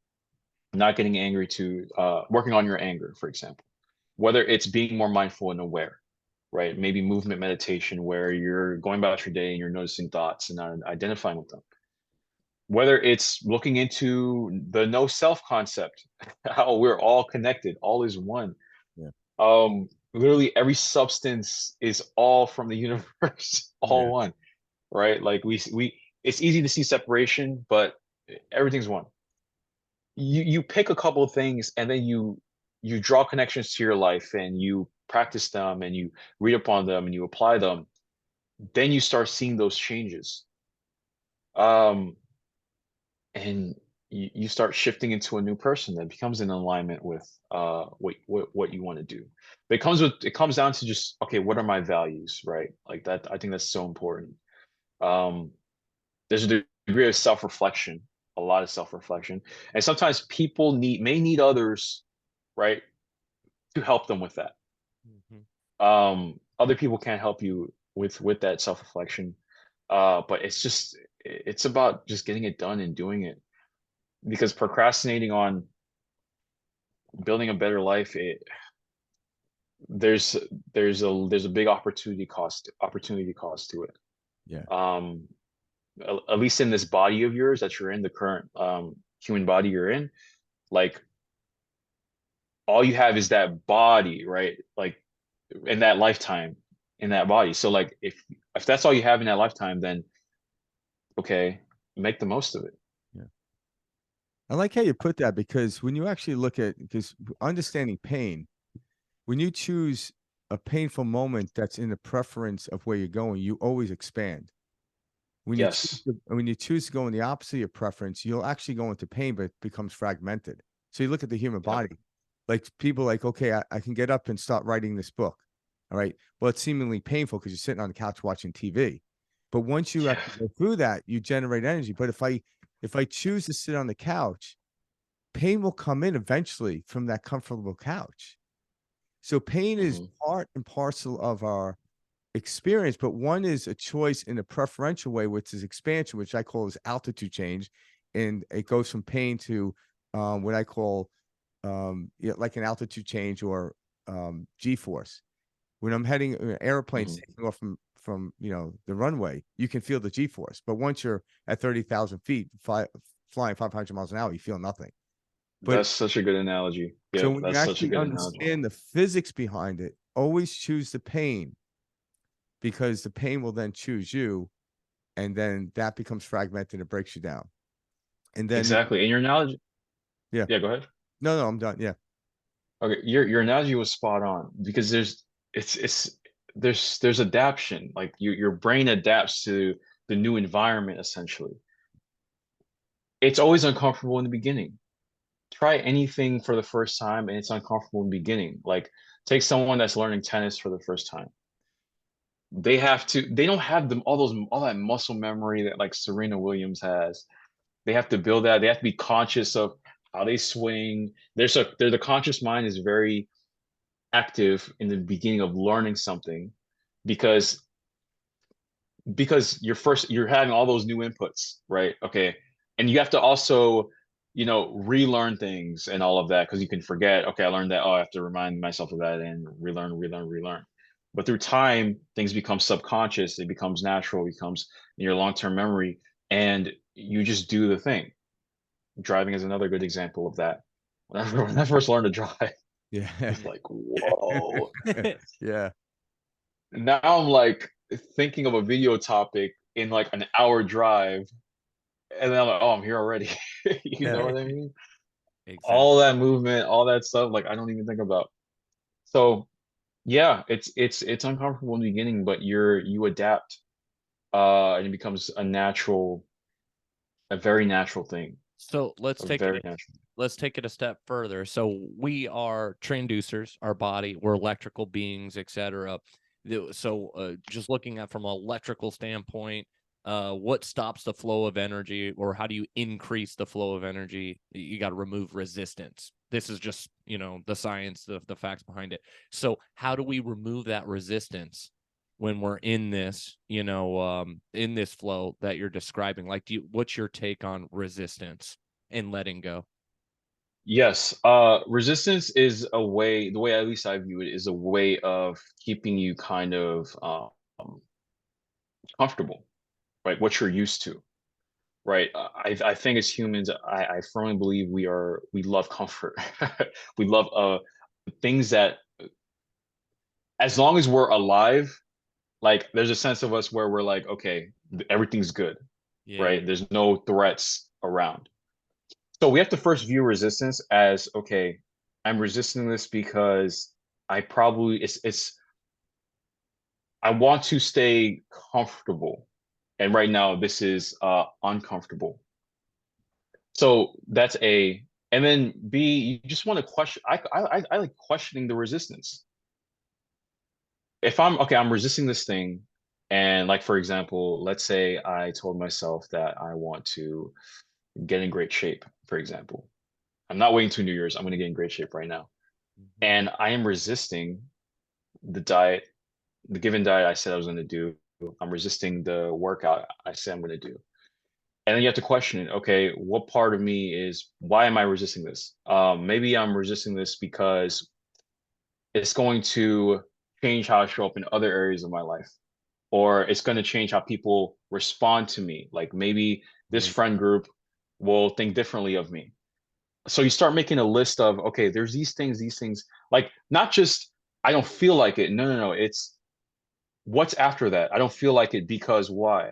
not getting angry, to working on your anger, for example, whether it's being more mindful and aware, right? Maybe movement meditation, where you're going about your day and you're noticing thoughts and identifying with them, whether it's looking into the no self concept, how we're all connected, all is one. yeah, Literally every substance is all from the universe, all yeah, one, right? Like we it's easy to see separation, but everything's one. you pick a couple of things, and then you draw connections to your life, and you practice them, and you read upon them, and you apply them. Then you start seeing those changes. Um, and you start shifting into a new person that becomes in alignment with what you want to do. But it comes down to just, okay, what are my values, right? Like that, I think that's so important. Um, there's a degree of self-reflection, a lot of self-reflection, and sometimes people may need others, right, to help them with that. Mhm. Other people can't help you with that self-reflection, but it's about just getting it done and doing it, because procrastinating on building a better life, there's there's a big opportunity cost to it. Yeah. um at least in this body of yours that you're in, the current human body you're in, like all you have is that body, right? Like in that lifetime, in that body. So like if that's all you have in that lifetime, then okay, make the most of it. Yeah. I like how you put that, because when you actually look at, because understanding pain, when you choose a painful moment that's in the preference of where you're going, you always expand. Yes. When you choose to go in the opposite of your preference, you'll actually go into pain, but it becomes fragmented. So you look at the human Yep. body, like people like, okay, I can get up and start writing this book. All right. Well, it's seemingly painful because you're sitting on the couch watching TV. But once you Yeah. actually go through that, you generate energy. But if I choose to sit on the couch, pain will come in eventually from that comfortable couch. So pain is Hmm. part and parcel of our experience, but one is a choice in a preferential way, which is expansion, which I call is altitude change. And it goes from pain to what I call yeah, like an altitude change or G-force. When I'm heading airplanes Hmm. taking off from the runway, you can feel the G-force. But once you're at 30,000 feet, flying 500 miles an hour, you feel nothing. But That's such a good analogy. so Yeah, when you that's such a actually good analogy. understand the physics behind it, always choose the pain, because the pain will then choose you, and then that becomes fragmented and it breaks you down. And then Exactly. And your analogy, yeah, yeah, go ahead. no, I'm done. Yeah, Okay, your analogy was spot on, because it's there's adaptation. Like your brain adapts to the new environment essentially. It's always uncomfortable in the beginning. Try anything for the first time and it's uncomfortable in the beginning. Like take someone that's learning tennis for the first time. They don't have them all that muscle memory that like Serena Williams has. They have to build that. They have to be conscious of how they swing. The conscious mind is very active in the beginning of learning something, because you're having all those new inputs, right? Okay. And you have to also, relearn things and all of that, because you can forget, okay, I learned that. Oh, I have to remind myself of that and relearn. But through time, things become subconscious, it becomes natural, it becomes in your long-term memory, and you just do the thing. Driving is another good example of that. When I first learned to drive, it yeah, was like, whoa. yeah, Now I'm like thinking of a video topic in like an hour drive, and then I'm like, oh, I'm here already. You know yeah, what I mean? Exactly. All that movement, all that stuff, like I don't even think about. So yeah, it's uncomfortable in the beginning, but you adapt, and it becomes a very natural thing. So A very natural. let's take it a step further. So we are transducers, our body, we're electrical beings, etc. So just looking at from an electrical standpoint, what stops the flow of energy, or how do you increase the flow of energy? You got to remove resistance. This is just, the science, the facts behind it. So how do we remove that resistance when we're in this, in this flow that you're describing? Like, what's your take on resistance and letting go? Yes, resistance is a way, the way at least I view it, is a way of keeping you kind of comfortable, right? What you're used to. Right. I think as humans, I firmly believe we love comfort. We love things that, as long as we're alive, like there's a sense of us where we're like, okay, everything's good, Yeah. right? There's no threats around. So we have to first view resistance as, okay, I'm resisting this because I probably it's I want to stay comfortable. And right now this is uncomfortable. So that's A. And then B, you just want to question. I like questioning the resistance. If I'm okay, I'm resisting this thing. And like, for example, let's say I told myself that I want to get in great shape, for example. I'm not waiting till New Year's. I'm going to get in great shape right now. Mhm. And I am resisting the diet, the given diet I said I was going to do. I'm resisting the workout I said I'm going to do. And then you have to question it. Okay, what part of me is, why am I resisting this? Maybe I'm resisting this because it's going to change how I show up in other areas of my life, or it's going to change how people respond to me. Like maybe this Right. friend group will think differently of me. So you start making a list of, okay, there's these things, like not just I don't feel like it. No, no, no. It's what's after that. I don't feel like it because why?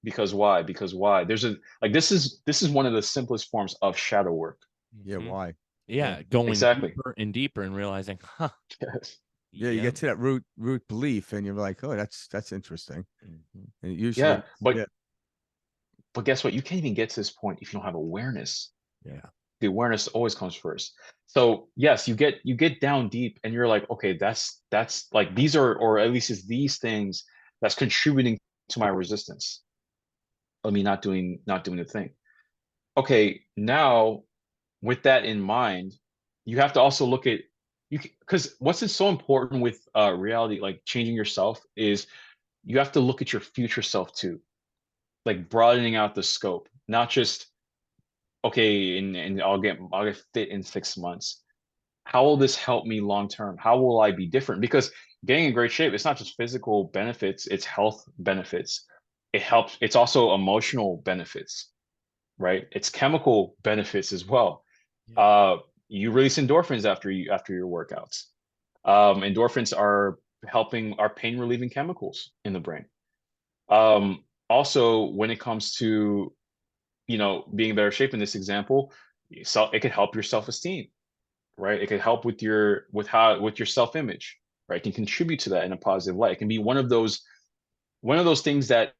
Because why? Because why? There's a like this is one of the simplest forms of shadow work. Yeah. Mhm. Why? Yeah, going Exactly. deeper and realizing, huh, Yes. Yeah. You yeah. get to that root belief, and you're like, oh, that's interesting. Mhm. And Yeah, usually, but yeah, but guess what? You can't even get to this point if you don't have awareness. Yeah. The awareness always comes first. So yes, you get down deep and you're like, okay, that's like these are, or at least it's these things that's contributing to my resistance of me not doing the thing. Okay, now with that in mind, you have to also look at you, because what's so important with reality, like changing yourself, is you have to look at your future self too, like broadening out the scope, not just okay, and I'll get fit in 6 months. How will this help me long term? How will I be different? Because getting in great shape, it's not just physical benefits, it's health benefits. It helps, it's also emotional benefits, right? It's chemical benefits as well. Yeah. Uh, you release endorphins after your workouts. Endorphins are pain relieving chemicals in the brain. Also, when it comes to being in better shape in this example, so it could help your self-esteem, right? It could help with your self-image, right? It can contribute to that in a positive light. It can be one of those things that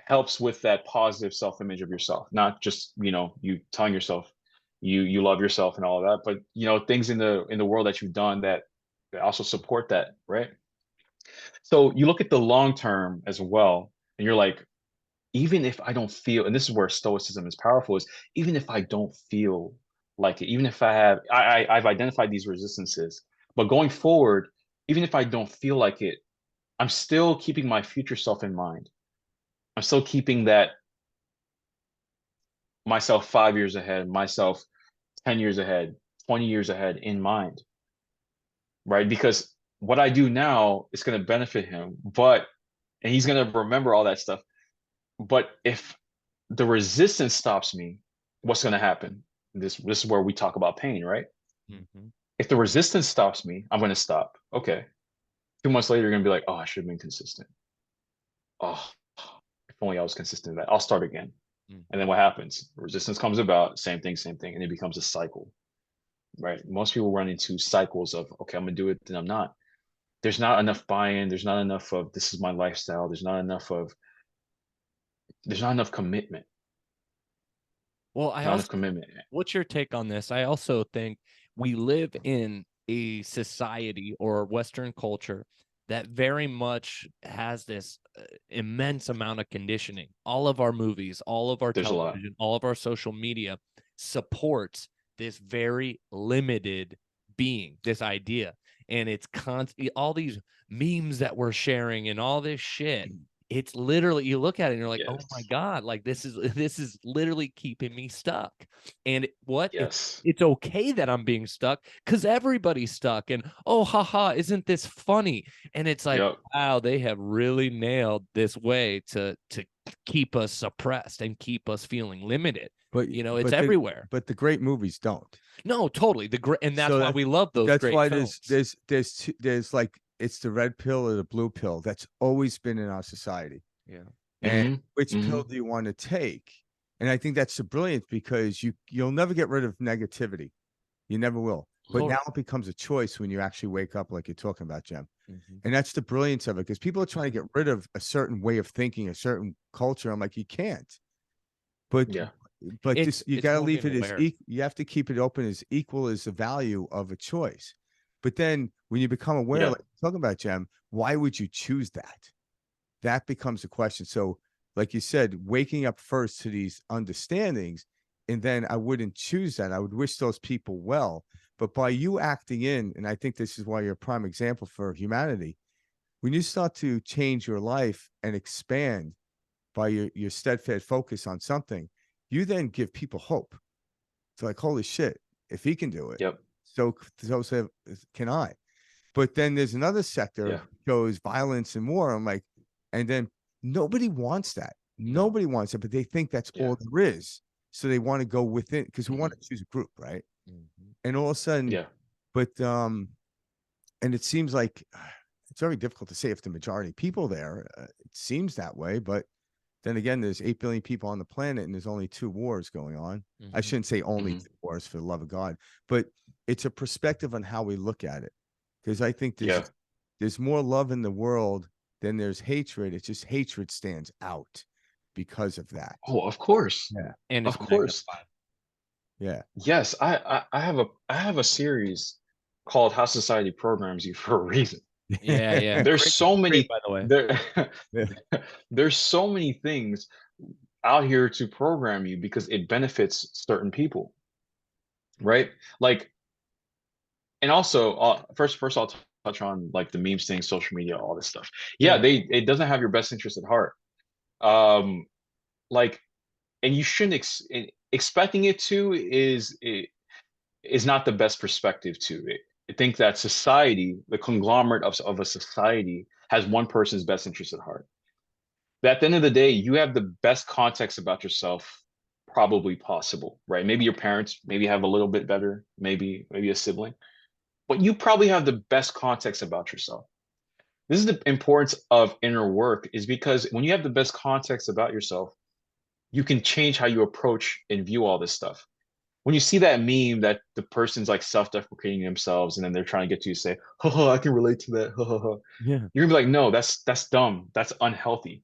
helps with that positive self-image of yourself, not just you telling yourself you love yourself and all of that, but things in the world that you've done that also support that, right? So you look at the long term as well, and you're like, even if I don't feel, and this is where stoicism is powerful, is even if I don't feel like it, even if I've identified these resistances, but going forward, even if I don't feel like it, I'm still keeping my future self in mind. I'm still keeping that myself 5 years ahead, myself 10 years ahead, 20 years ahead in mind, right? Because what I do now is going to benefit him, and he's going to remember all that stuff. But if the resistance stops me, what's going to happen? This is where we talk about pain, right? Mhm. If the resistance stops me, I'm going to stop. Okay. 2 months later, you're going to be like, oh, I should have been consistent. Oh, if only I was consistent in that. I'll start again. And then Mhm. what happens? Resistance comes about, same thing, and it becomes a cycle, right? Most people run into cycles of, okay, I'm going to do it, then I'm not. There's not enough buy-in. There's not enough of, this is my lifestyle. There's not enough commitment. Well, I Not also, enough commitment. what's your take on this? I also think we live in a society or Western culture that very much has this immense amount of conditioning. All of our movies, all of our There's a lot. television, all of our social media supports this very limited being, this idea. And it's constantly all these memes that we're sharing and all this shit. It's literally, you look at it and you're like, oh my Yes. God, like this is literally keeping me stuck. And what Yes. it's okay that I'm being stuck because everybody's stuck. And oh, haha, isn't this funny? And it's like, Yep. wow, they have really nailed this way to keep us suppressed and keep us feeling limited. but It's but the everywhere. but the great movies don't. No, totally. The great, and that's So why we love those that's great why films. there's like it's the red pill or the blue pill that's always been in our society. Yeah. And Hmm. which pill Hmm. do you want to take? And I think that's the brilliance, because you'll never get rid of negativity. You never will. But now it becomes a choice when you actually wake up, like you're talking about, Jem. And that's the brilliance of it, because people are trying to get rid of a certain way of thinking, a certain culture. I'm like, you can't. But Yeah. this, you got to leave it as equal. you have to keep it open as equal as the value of a choice. But then when you become aware, Yeah. like you're talking about, Jem, why would you choose that? That becomes a question. So, like you said, waking up first to these understandings, and then I wouldn't choose that. I would wish those people well. But by you acting in, and I think this is why you're a prime example for humanity, when you start to change your life and expand by your steadfast focus on something, you then give people hope. It's like, holy shit, if he can do it, Yep. so can I. But then there's another sector Yeah. shows violence and war. I'm like, and then nobody wants that. Nobody wants it, but they think that's Yeah. all there is. So they want to go within, because we want to choose a group, right? And all of a sudden, Yeah. but and it seems like it's very difficult to say if the majority of people there, it seems that way, but then again, there's 8 billion people on the planet, and there's only 2 wars going on. I shouldn't say only 2 wars, for the love of God, but it's a perspective on how we look at it. Because I think Yeah. there's more love in the world than there's hatred. It's just hatred stands out because of that. Oh, of course. Yeah. And Of it's course. magnified. Yeah. Yes, I have a series called How Society Programs You for a reason. Yeah, yeah. There's Great, so great, many by the way. there Yeah. there's so many things out here to program you because it benefits certain people, right? Like, and also first I'll touch on like the memes thing, social media, all this stuff. Yeah, Yeah. it doesn't have your best interest at heart. Um, like, and you shouldn't expecting it to is not the best perspective to it. I think that society, the conglomerate of a society, has one person's best interest at heart. But at the end of the day, you have the best context about yourself probably possible, right? Maybe your parents maybe have a little bit better, maybe a sibling, but you probably have the best context about yourself. This is the importance of inner work, is because when you have the best context about yourself, you can change how you approach and view all this stuff. When you see that meme that the person's like self-deprecating themselves and then they're trying to get you to say, "Haha, I can relate to that." Haha. Yeah. You're gonna be like, "No, that's dumb. That's unhealthy."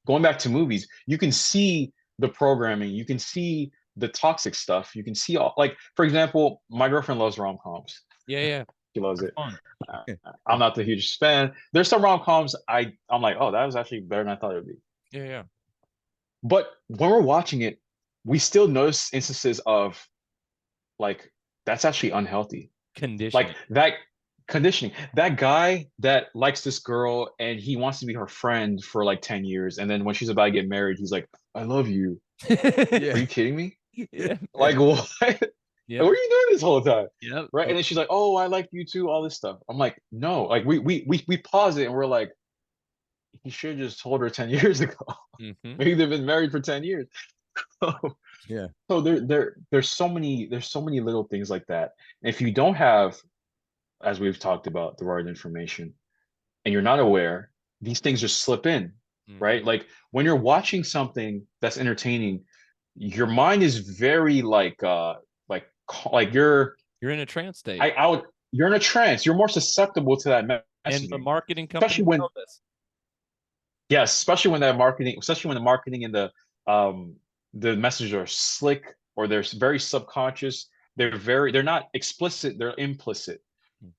Going back to movies, you can see the programming, you can see the toxic stuff, you can see all, like, for example, my girlfriend loves rom-coms. Yeah, yeah. She loves They're it. fun. I'm not the hugest fan. There's some rom-coms I'm like, oh, that was actually better than I thought it would be. Yeah, yeah. But when we're watching it, we still notice instances of like that's actually unhealthy. Conditioning. Like that conditioning. That guy that likes this girl and he wants to be her friend for like 10 years. And then when she's about to get married, he's like, I love you. Are you kidding me? Yeah. Like, what? Yep. What are you doing this whole time? Yep. Right. And then she's like, oh, I like you too, all this stuff. I'm like, no, like we pause it and we're like, he should have just told her 10 years ago. Mm-hmm. Maybe they've been married for 10 years. Yeah. So there's so many little things like that. And if you don't have, as we've talked about, the right information, and you're not aware, these things just slip in, right? Mm-hmm. Like when you're watching something that's entertaining, your mind is very like You're in a trance state. I would you're in a trance. You're more susceptible to that And the messaging, marketing especially companies when know this. yes, especially when the marketing and the messages are slick or they're very subconscious. They're not explicit. They're implicit.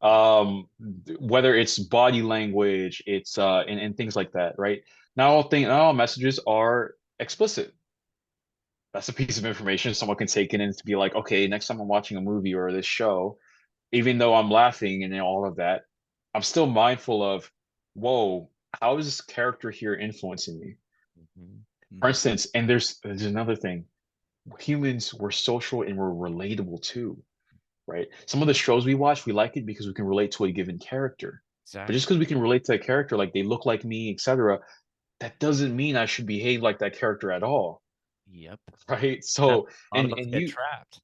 Whether it's body language, it's and things like that, right? Not all messages are explicit. That's a piece of information someone can take in and to be like, okay, next time I'm watching a movie or this show, even though I'm laughing and all of that, I'm still mindful of, whoa, how is this character here influencing me? Mm-hmm. For instance, and there's another thing. Humans, we're social and we're relatable too, right? Some of the shows we watch, we like it because we can relate to a given character. But Exactly. just because we can relate to a character, like they look like me, etc., that doesn't mean I should behave like that character at all, Yep. right? That's So, a lot of us and get you, trapped.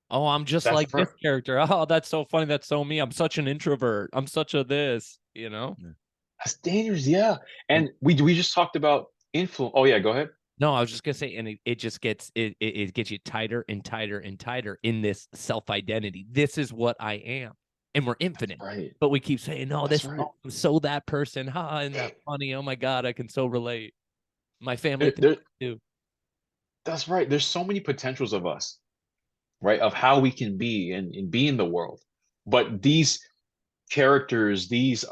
Oh, I'm just that's like this per character. Oh, that's so funny. That's so me. I'm such an introvert. I'm such a this, you know? Yeah. that's dangerous, yeah. And And we just talked about influence. Oh yeah, go ahead. No, I was just gonna say, and it just gets it gets you tighter and tighter and tighter in this self-identity. This is what I am. And we're infinite. Right. But we keep saying, no, That's this right. oh, I'm so that person. Ha, and that funny. Oh my God, I can so relate. My family There, thinks there, too. that's right. There's so many potentials of us, right? Of how we can be and be in the world. But these characters, these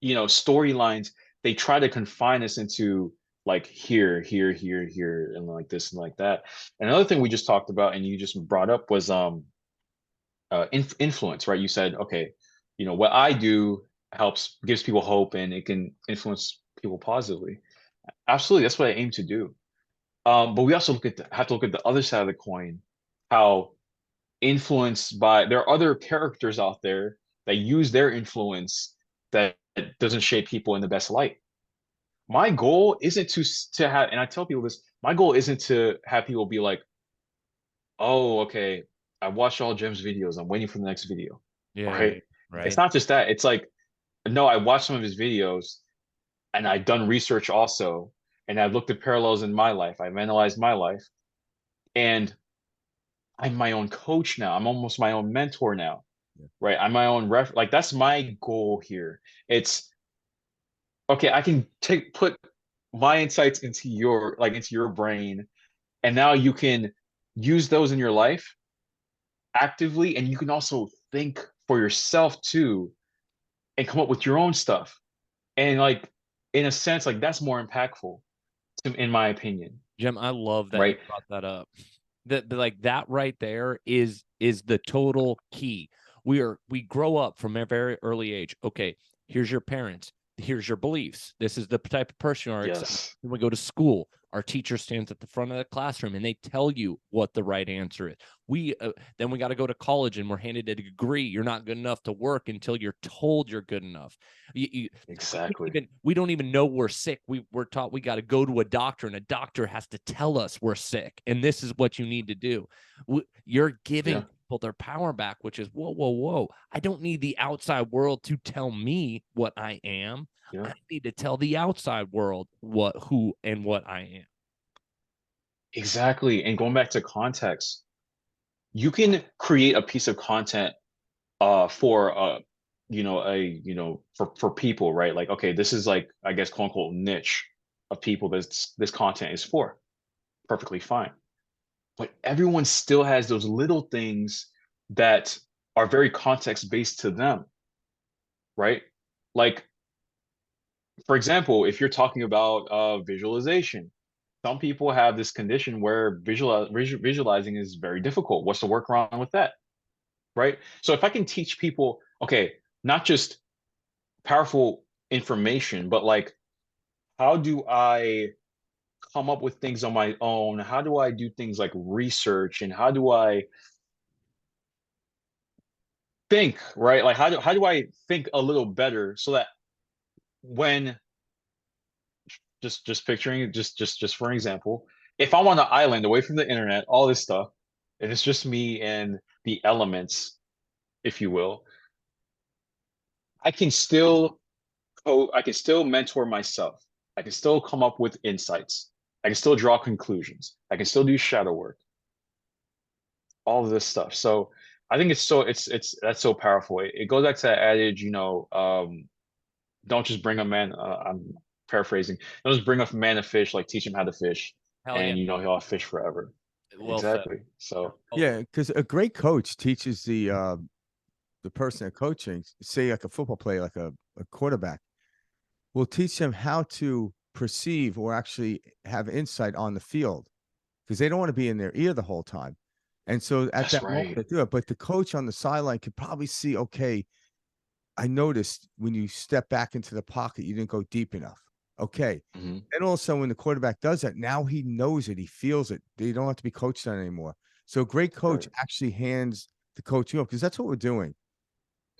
storylines, they try to confine us into like here, here, here, here, and like this and like that. And another thing we just talked about and you just brought up was influence, right? You said, okay, what I do helps gives people hope and it can influence people positively. Absolutely, that's what I aim to do. But we also have to look at the other side of the coin, how influenced by there are other characters out there that use their influence that doesn't shape people in the best light. My goal isn't to have, and I tell people this, my goal isn't to have people be like, oh, okay, I watched all Jem's videos. I'm waiting for the next video. Yeah, Right? It's right. not just that. It's like, no, I watched some of his videos and I've done research also, and I've looked at parallels in my life. I've analyzed my life, and I'm my own coach now. I'm almost my own mentor now, Yeah. right? I'm my own like that's my goal here. It's okay, I can put my insights into your brain, and now you can use those in your life actively, and you can also think for yourself too and come up with your own stuff. And like in a sense, like that's more impactful in my opinion, Jim, I love that you right? brought that up. That like that right there is the total key. We grow up from a very early age. Okay, here's your parents. Here's your beliefs. This is the type of person you are. Yes, When we go to school, our teacher stands at the front of the classroom and they tell you what the right answer is. We then we got to go to college and we're handed a degree. You're not good enough to work until you're told you're good enough. exactly. We don't even know we're sick. We're taught we got to go to a doctor, and a doctor has to tell us we're sick, and this is what you need to do. You're giving Yeah, people their power back, which is whoa, whoa, whoa. I don't need the outside world to tell me what I am. yeah, I need to tell the outside world who and what I am. exactly. And going back to context, you can create a piece of content for for people, right? Like, okay, this is like, I guess, quote unquote niche of people this content is for. Perfectly fine. But everyone still has those little things that are very context based to them, right? Like, for example, if you're talking about visualization, some people have this condition where visualizing is very difficult. What's the workaround with that, right? So if I can teach people, okay, not just powerful information, but like, how do I come up with things on my own? How do I do things like research, and how do I think, right? Like, how do I think a little better so that when just picturing it, just for an example, if I'm on an island away from the internet, all this stuff, and it's just me and the elements, if you will, I can still I can still mentor myself. I can still come up with insights. I can still draw conclusions. I can still do shadow work, all of this stuff. So I think it's that's so powerful. It goes back to that adage, don't just bring a man. I'm paraphrasing. Don't just bring a man a fish, like teach him how to fish, Hell yeah. and he'll have fish forever. Well said. Exactly. So Yeah, because a great coach teaches the person they're coaching, say like a football player, like a quarterback, will teach them how to perceive or actually have insight on the field because they don't want to be in their ear the whole time. And so at that's that moment right. they do it. But the coach on the sideline could probably see, okay, I noticed when you step back into the pocket, you didn't go deep enough. Okay. Mhm. Then all of a sudden, when the quarterback does that, now he knows it, he feels it. They don't have to be coached on it anymore. So a great coach Right. actually hands the coaching up because that's what we're doing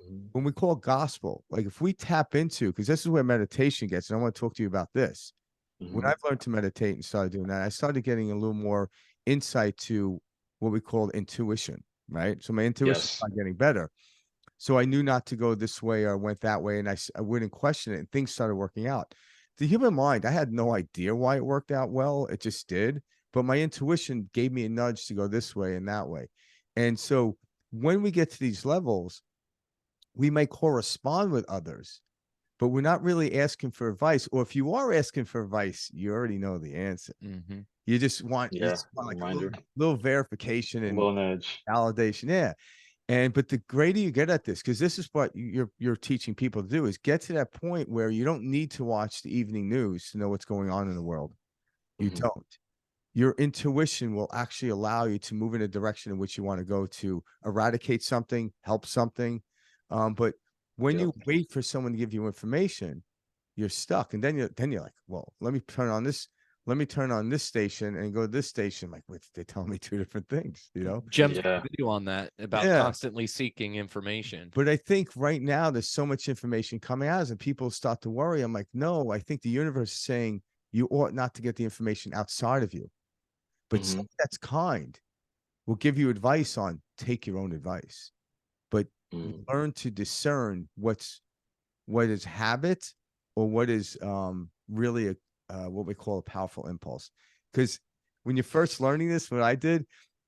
Mhm. when we call gospel. Like if we tap into, because this is where meditation gets, and I want to talk to you about this. When Mhm. I've learned to meditate and started doing that, I started getting a little more insight to what we call intuition, right? So my intuition Yes. started getting better. So I knew not to go this way or went that way, and I wouldn't question it, and things started working out. the human mind, I had no idea why it worked out well. It just did. But my intuition gave me a nudge to go this way and that way. And so when we get to these levels, we may correspond with others, but we're not really asking for advice. Or if you are asking for advice, you already know the answer. Mm-hmm. You just want Yeah, like a reminder, little verification a and little nudge. validation. Yeah. And but the greater you get at this, because this is what you're teaching people to do, is get to that point where you don't need to watch the evening news to know what's going on in the world. You Mhm. don't. Your intuition will actually allow you to move in a direction in which you want to go to eradicate something, help something. But when Yep. you wait for someone to give you information, you're stuck. And then you're like, well, let me turn on this. Let me turn on this station and go to this station. Like, wait, they tell me two different things, you know? Jem's got a Yeah. video on that about Yeah. constantly seeking information. But I think right now there's so much information coming at us and people start to worry. I'm like, no, I think the universe is saying you ought not to get the information outside of you. But Mhm. something that's kind will give you advice on take your own advice. But Mm. learn to discern what is habit or what is really a what we call a powerful impulse. Because when you're first learning this, what I did,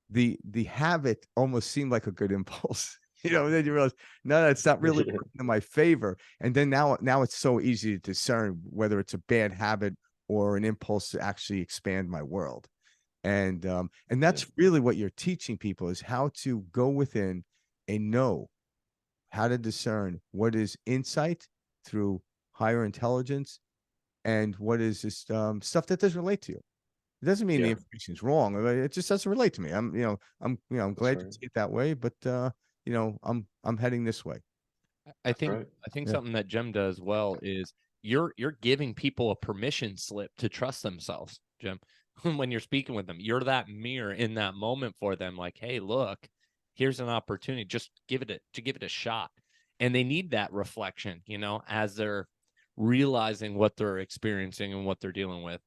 the habit almost seemed like a good impulse. You know, and then you realize, no, that's not really Yeah. working in my favor. And then now it's so easy to discern whether it's a bad habit or an impulse to actually expand my world. And that's really what you're teaching people, is how to go within and know how to discern what is insight through higher intelligence and what is just stuff that doesn't relate to you. It doesn't mean the Yeah. information is wrong. It just doesn't relate to me. I'm That's glad you right. see it that way, but I'm heading this way. I That's think right. I think Yeah. something that Jem does well is you're giving people a permission slip to trust themselves, Jem. When you're speaking with them, you're that mirror in that moment for them. Like, hey, look, here's an opportunity. Just give it a shot. And they need that reflection, as they're realizing what they're experiencing and what they're dealing with.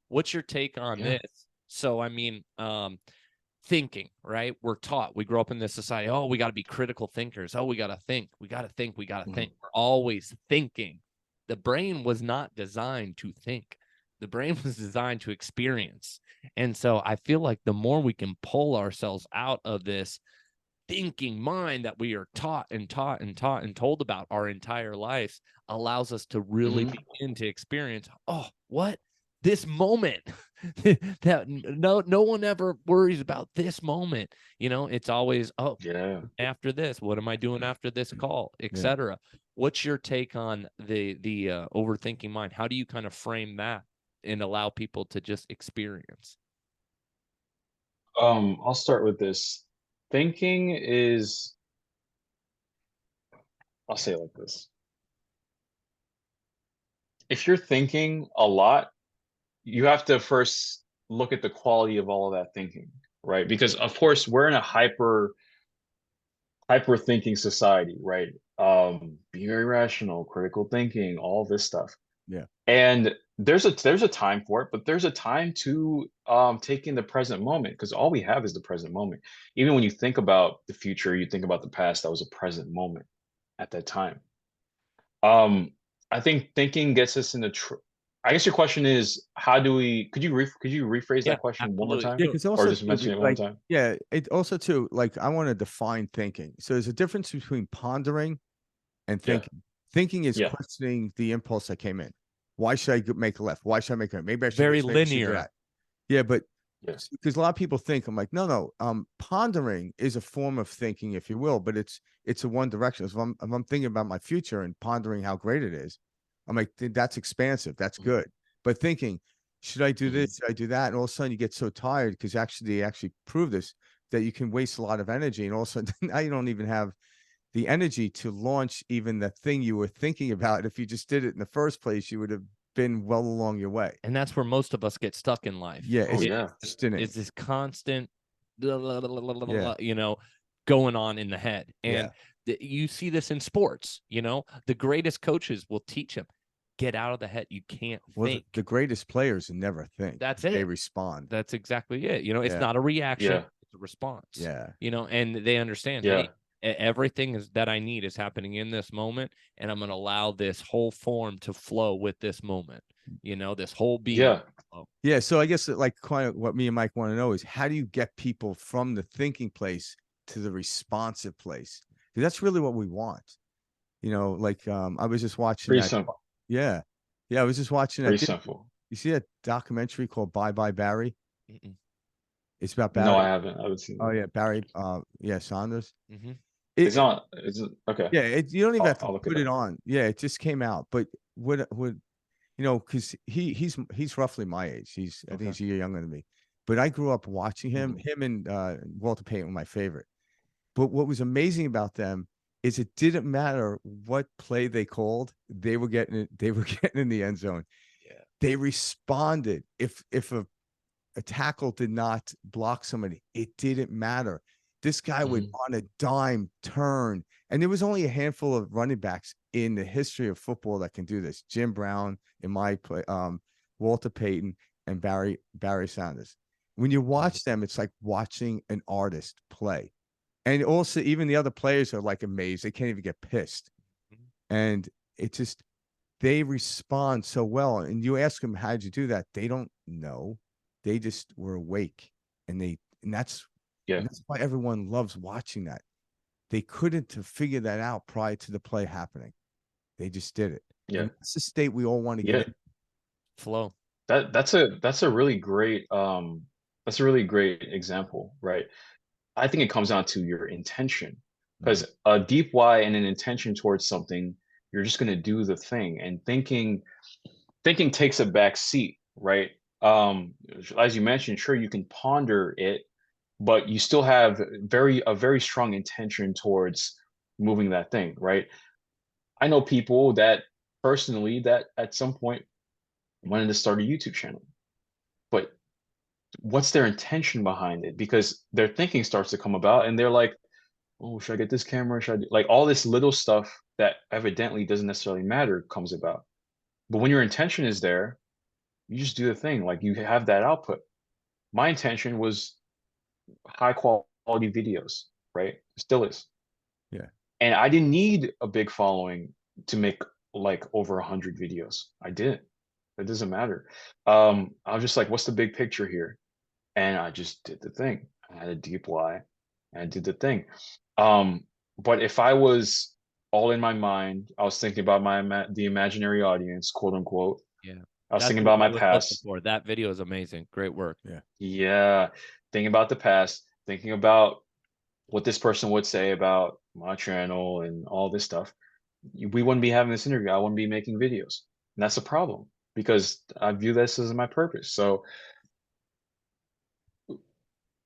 What's your take on Yeah. this? So, I mean, thinking, right? We're taught, we grow up in this society. Oh, we got to be critical thinkers. Oh, we got to think. We got to think. We got to think. We're always thinking. The brain was not designed to think. The brain was designed to experience. And so I feel like the more we can pull ourselves out of this thinking mind that we are taught and taught and taught and told about our entire lives, allows us to really Mhm. begin to experience, oh, what? This moment that no one ever worries about this moment. It's always, oh, Yeah. after this, what am I doing after this call, Yeah. etc. What's your take on the overthinking mind? How do you kind of frame that and allow people to just experience? I'll start with this. Thinking is, I'll say it like this. If you're thinking a lot, you have to first look at the quality of all of that thinking, right? Because of course we're in a hyper thinking society, right? Be very rational, critical thinking, all this stuff. Yeah. And there's a time for it, but there's a time to take in the present moment, because all we have is the present moment. Even when you think about the future, you think about the past, that was a present moment at that time. Um, I think thinking gets us in I guess your question is, how do we, could you rephrase Yeah, that question one more absolutely. time, Yeah, because or also just too, mention it one more like, time? yeah, it also too, like, I want to define thinking. So there's a difference between pondering and Yeah. thinking. Thinking is Yeah. questioning the impulse that came in. Why should I make a left? Why should I make a right? Maybe I should do Very this. Maybe I should do linear. that. Yeah, but Yeah. because a lot of people think, I'm like, no. Pondering is a form of thinking, if you will, but it's a one direction. So if I'm thinking about my future and pondering how great it is, I'm like, that's expansive. That's Mhm. good. But thinking, should I do Mhm. this? Should I do that? And all of a sudden you get so tired, because they actually prove this, that you can waste a lot of energy. And all of a sudden now you don't even have the energy to launch even the thing you were thinking about. If you just did it in the first place, you would have been well along your way. And that's where most of us get stuck in life. Yeah, Oh it's yeah. stunning. Is this constant, Yeah, going on in the head. yeah. And you see this in sports. The greatest coaches will teach them, get out of the head. You can't Well, think. the greatest players never think. That's They it. respond. That's exactly it. It's Yeah, not a reaction, Yeah. it's a response. yeah, And they understand, Yeah. hey, everything that I need is happening in this moment, and I'm going to allow this whole form to flow with this moment. this whole being. Yeah. Yeah. So I guess like kind of what me and Mike want to know is how do you get people from the thinking place to the responsive place? Because that's really what we want. Like I was just watching Pretty that. simple. Yeah. Yeah. I was just watching Pretty that. simple. You see that documentary called Bye Bye Barry? Mm-mm. It's about No, Barry. I haven't. I haven't seen Oh that. yeah, Barry. Yeah, Saunders. Mhm. It's It, not. Is it okay? yeah, you don't even have to I'll look it put it up. on. Yeah, it just came out. But what because he's roughly my age. I think Okay. he's a year younger than me. But I grew up watching him. Mhm. Him and Walter Payton were my favorite. But what was amazing about them is it didn't matter what play they called, they were getting it, they were getting in the end zone. Yeah. They responded. If a tackle did not block somebody, it didn't matter. This guy would Mhm. on a dime turn, and there was only a handful of running backs in the history of football that can do this. Jim Brown in my play, Walter Payton, and Barry Sanders. When you watch them, it's like watching an artist play. And also, even the other players are like amazed. They can't even get pissed. Mhm. And it just, they respond so well. And you ask them, how'd you do that? They don't know. They just were awake. And Yeah. that's why everyone loves watching that. They couldn't have figured that out prior to the play happening. They just did it. Yeah. And that's the state we all want to get Yeah. in. Flow. That's a really great example, right? I think it comes down to your intention. Because a deep why and an intention towards something, you're just gonna do the thing. And thinking takes a back seat, right? As you mentioned, sure, you can ponder it, but you still have a very strong intention towards moving that thing, right? I know people that personally that at some point wanted to start a YouTube channel, but what's their intention behind it? Because their thinking starts to come about and they're like, oh, should I get this camera? Should I do? Like all this little stuff that evidently doesn't necessarily matter comes about. But when your intention is there, you just do the thing. Like you have that output. My intention was high quality videos, right? Still is. Yeah. And I didn't need a big following to make like over 100 videos. I didn't. It doesn't matter. I was just like, what's the big picture here? And I just did the thing. I had a deep why and I did the thing. But if I was all in my mind, I was thinking about the imaginary audience, quote unquote. Yeah. I was That's thinking what about my I was looking past. for. That video is amazing. Great work. Yeah. Yeah, thinking about the past, thinking about what this person would say about my channel and all this stuff. We wouldn't be having this interview. I wouldn't be making videos. And that's a problem because I view this as my purpose. So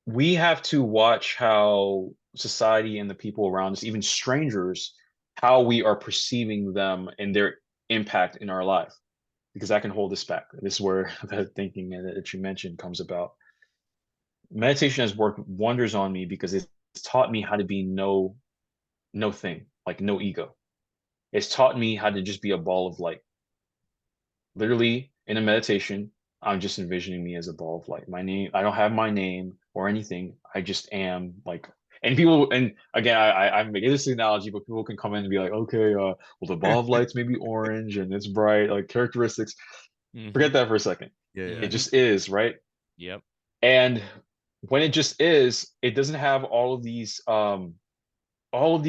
we have to watch how society and the people around us, even strangers, how we are perceiving them and their impact in our life, because that can hold us back. This is where the thinking that you mentioned comes about. Meditation has worked wonders on me because it's taught me how to be no thing, like no ego. It's taught me how to just be a ball of light. Literally in a meditation, I'm just envisioning me as a ball of light. My name, I don't have my name or anything. I just am like, and people, and again, I'm making this analogy, but people can come in and be like, okay, well, the ball of light's maybe orange and it's bright, like characteristics. Mhm. Forget that for a second. Yeah. It Yeah. Mhm. just is, right? Yep. And when it just is, it doesn't have all of these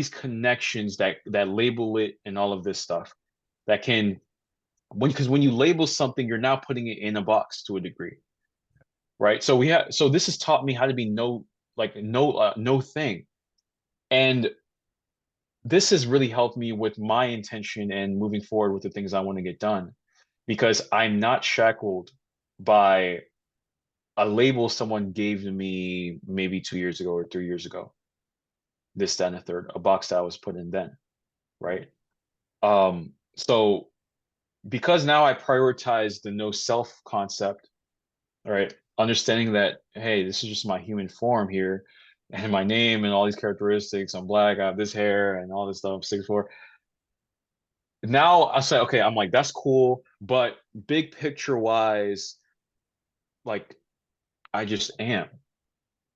connections that label it and all of this stuff that can because when you label something, you're now putting it in a box to a degree, right? So this has taught me how to be no thing, and this has really helped me with my intention and moving forward with the things I want to get done, because I'm not shackled by a label someone gave to me maybe 2 years ago or 3 years ago. This, that, and a third, a box that I was put in then, right? So because now I prioritize the no self concept, right? Understanding that, hey, this is just my human form here, and my name and all these characteristics. I'm black, I have this hair and all this stuff, 6'4". Now I say, okay, I'm like, that's cool, but big picture wise, like I just am,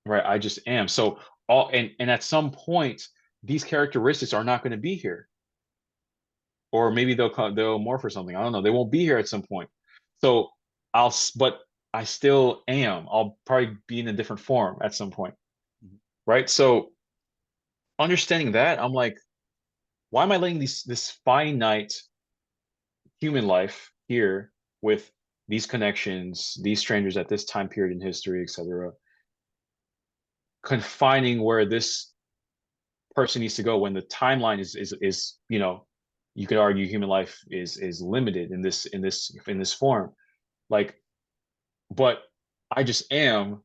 right? I just am. So and at some point, these characteristics are not going to be here. Or maybe they'll morph or something. I don't know. They won't be here at some point. So but I still am. I'll probably be in a different form at some point, Mhm. right? So understanding that, I'm like, why am I letting this finite human life here with these connections, these strangers at this time period in history, etc., confining where this person needs to go when the timeline is you could argue human life is limited in this form, like, but I just am.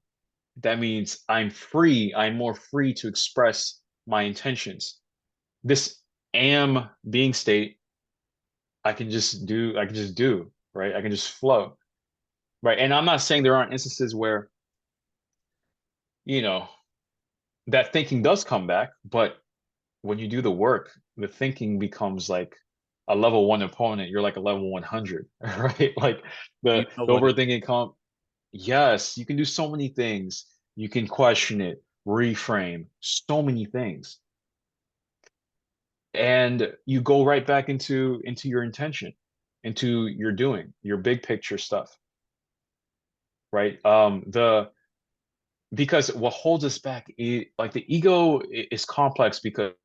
That means I'm free. I'm more free to express my intentions. This am being state, I can just do, right? I can just flow, right? And I'm not saying there aren't instances where, you know, that thinking does come back, but when you do the work, the thinking becomes like a level one opponent. You're like a level 100, right? Like You know the what it overthinking yes, you can do so many things. You can question it, reframe, so many things. And you go right back into your intention, into your doing, your big picture stuff, right? The Because what holds us back like the ego is complex because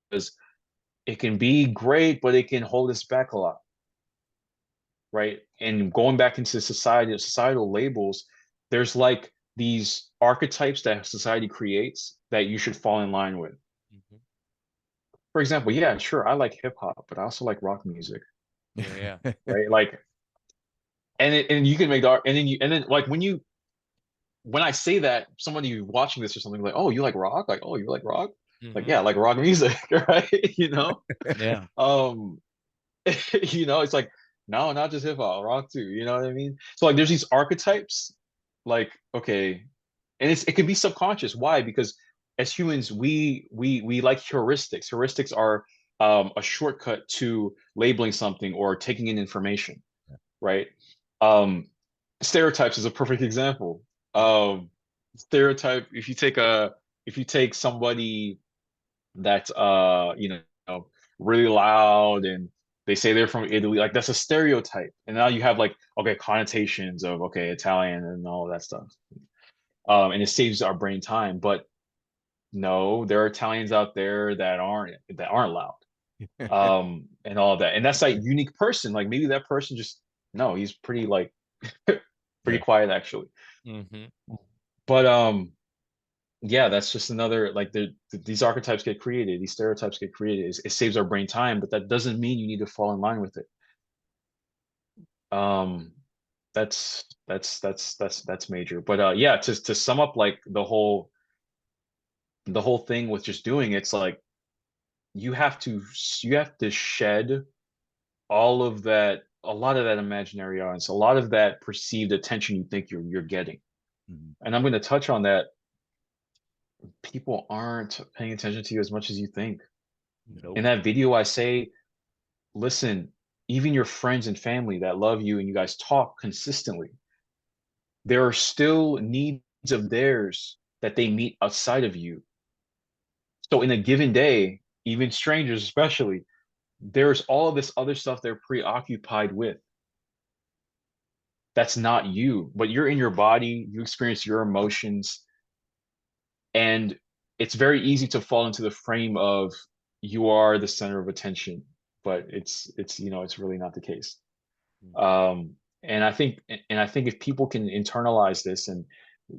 it can be great, but it can hold us back a lot, right? And going back into societal labels, there's like these archetypes that society creates that you should fall in line with. Mhm. For example, yeah, sure, I like hip hop, but I also like rock music, Yeah. right? Like, and you can make the art, and then like when I say that, somebody watching this or something like, oh, you like rock? Like, oh, you like rock? Like, Hmm. yeah, I like rock music, right? You know? Yeah. Um, it's like, no, not just hip hop, rock too. You know what I mean? So like there's these archetypes, like, okay, and it can be subconscious. Why? Because as humans, we like heuristics. Heuristics are a shortcut to labeling something or taking in information, right? Um, Stereotypes is a perfect example. Um, Stereotype, if you take somebody that's really loud and they say they're from Italy, like that's a stereotype. And now you have like, okay, connotations of, okay, Italian and all of that stuff. And it saves our brain time. But no, there are Italians out there that aren't loud. And all of that. And that's like unique person. Like maybe that person just no, he's pretty like pretty Yeah. quiet actually. Hmm. But yeah, that's just another like these archetypes get created, these stereotypes get created. It saves our brain time, but that doesn't mean you need to fall in line with it. Um, that's major. But yeah, to sum up like the whole thing with just doing it's like you have to you have to shed all of that, a lot of that imaginary audience, a lot of that perceived attention you think you're getting. Mhm. And I'm going to touch on that. People aren't paying attention to you as much as you think. In Nope. that video, I say, listen, even your friends and family that love you and you guys talk consistently, there are still needs of theirs that they meet outside of you. So in a given day, even strangers especially, there's all of this other stuff they're preoccupied with. That's not you, but you're in your body, you experience your emotions, and it's very easy to fall into the frame of you are the center of attention, but it's really not the case. Um, and I think if people can internalize this and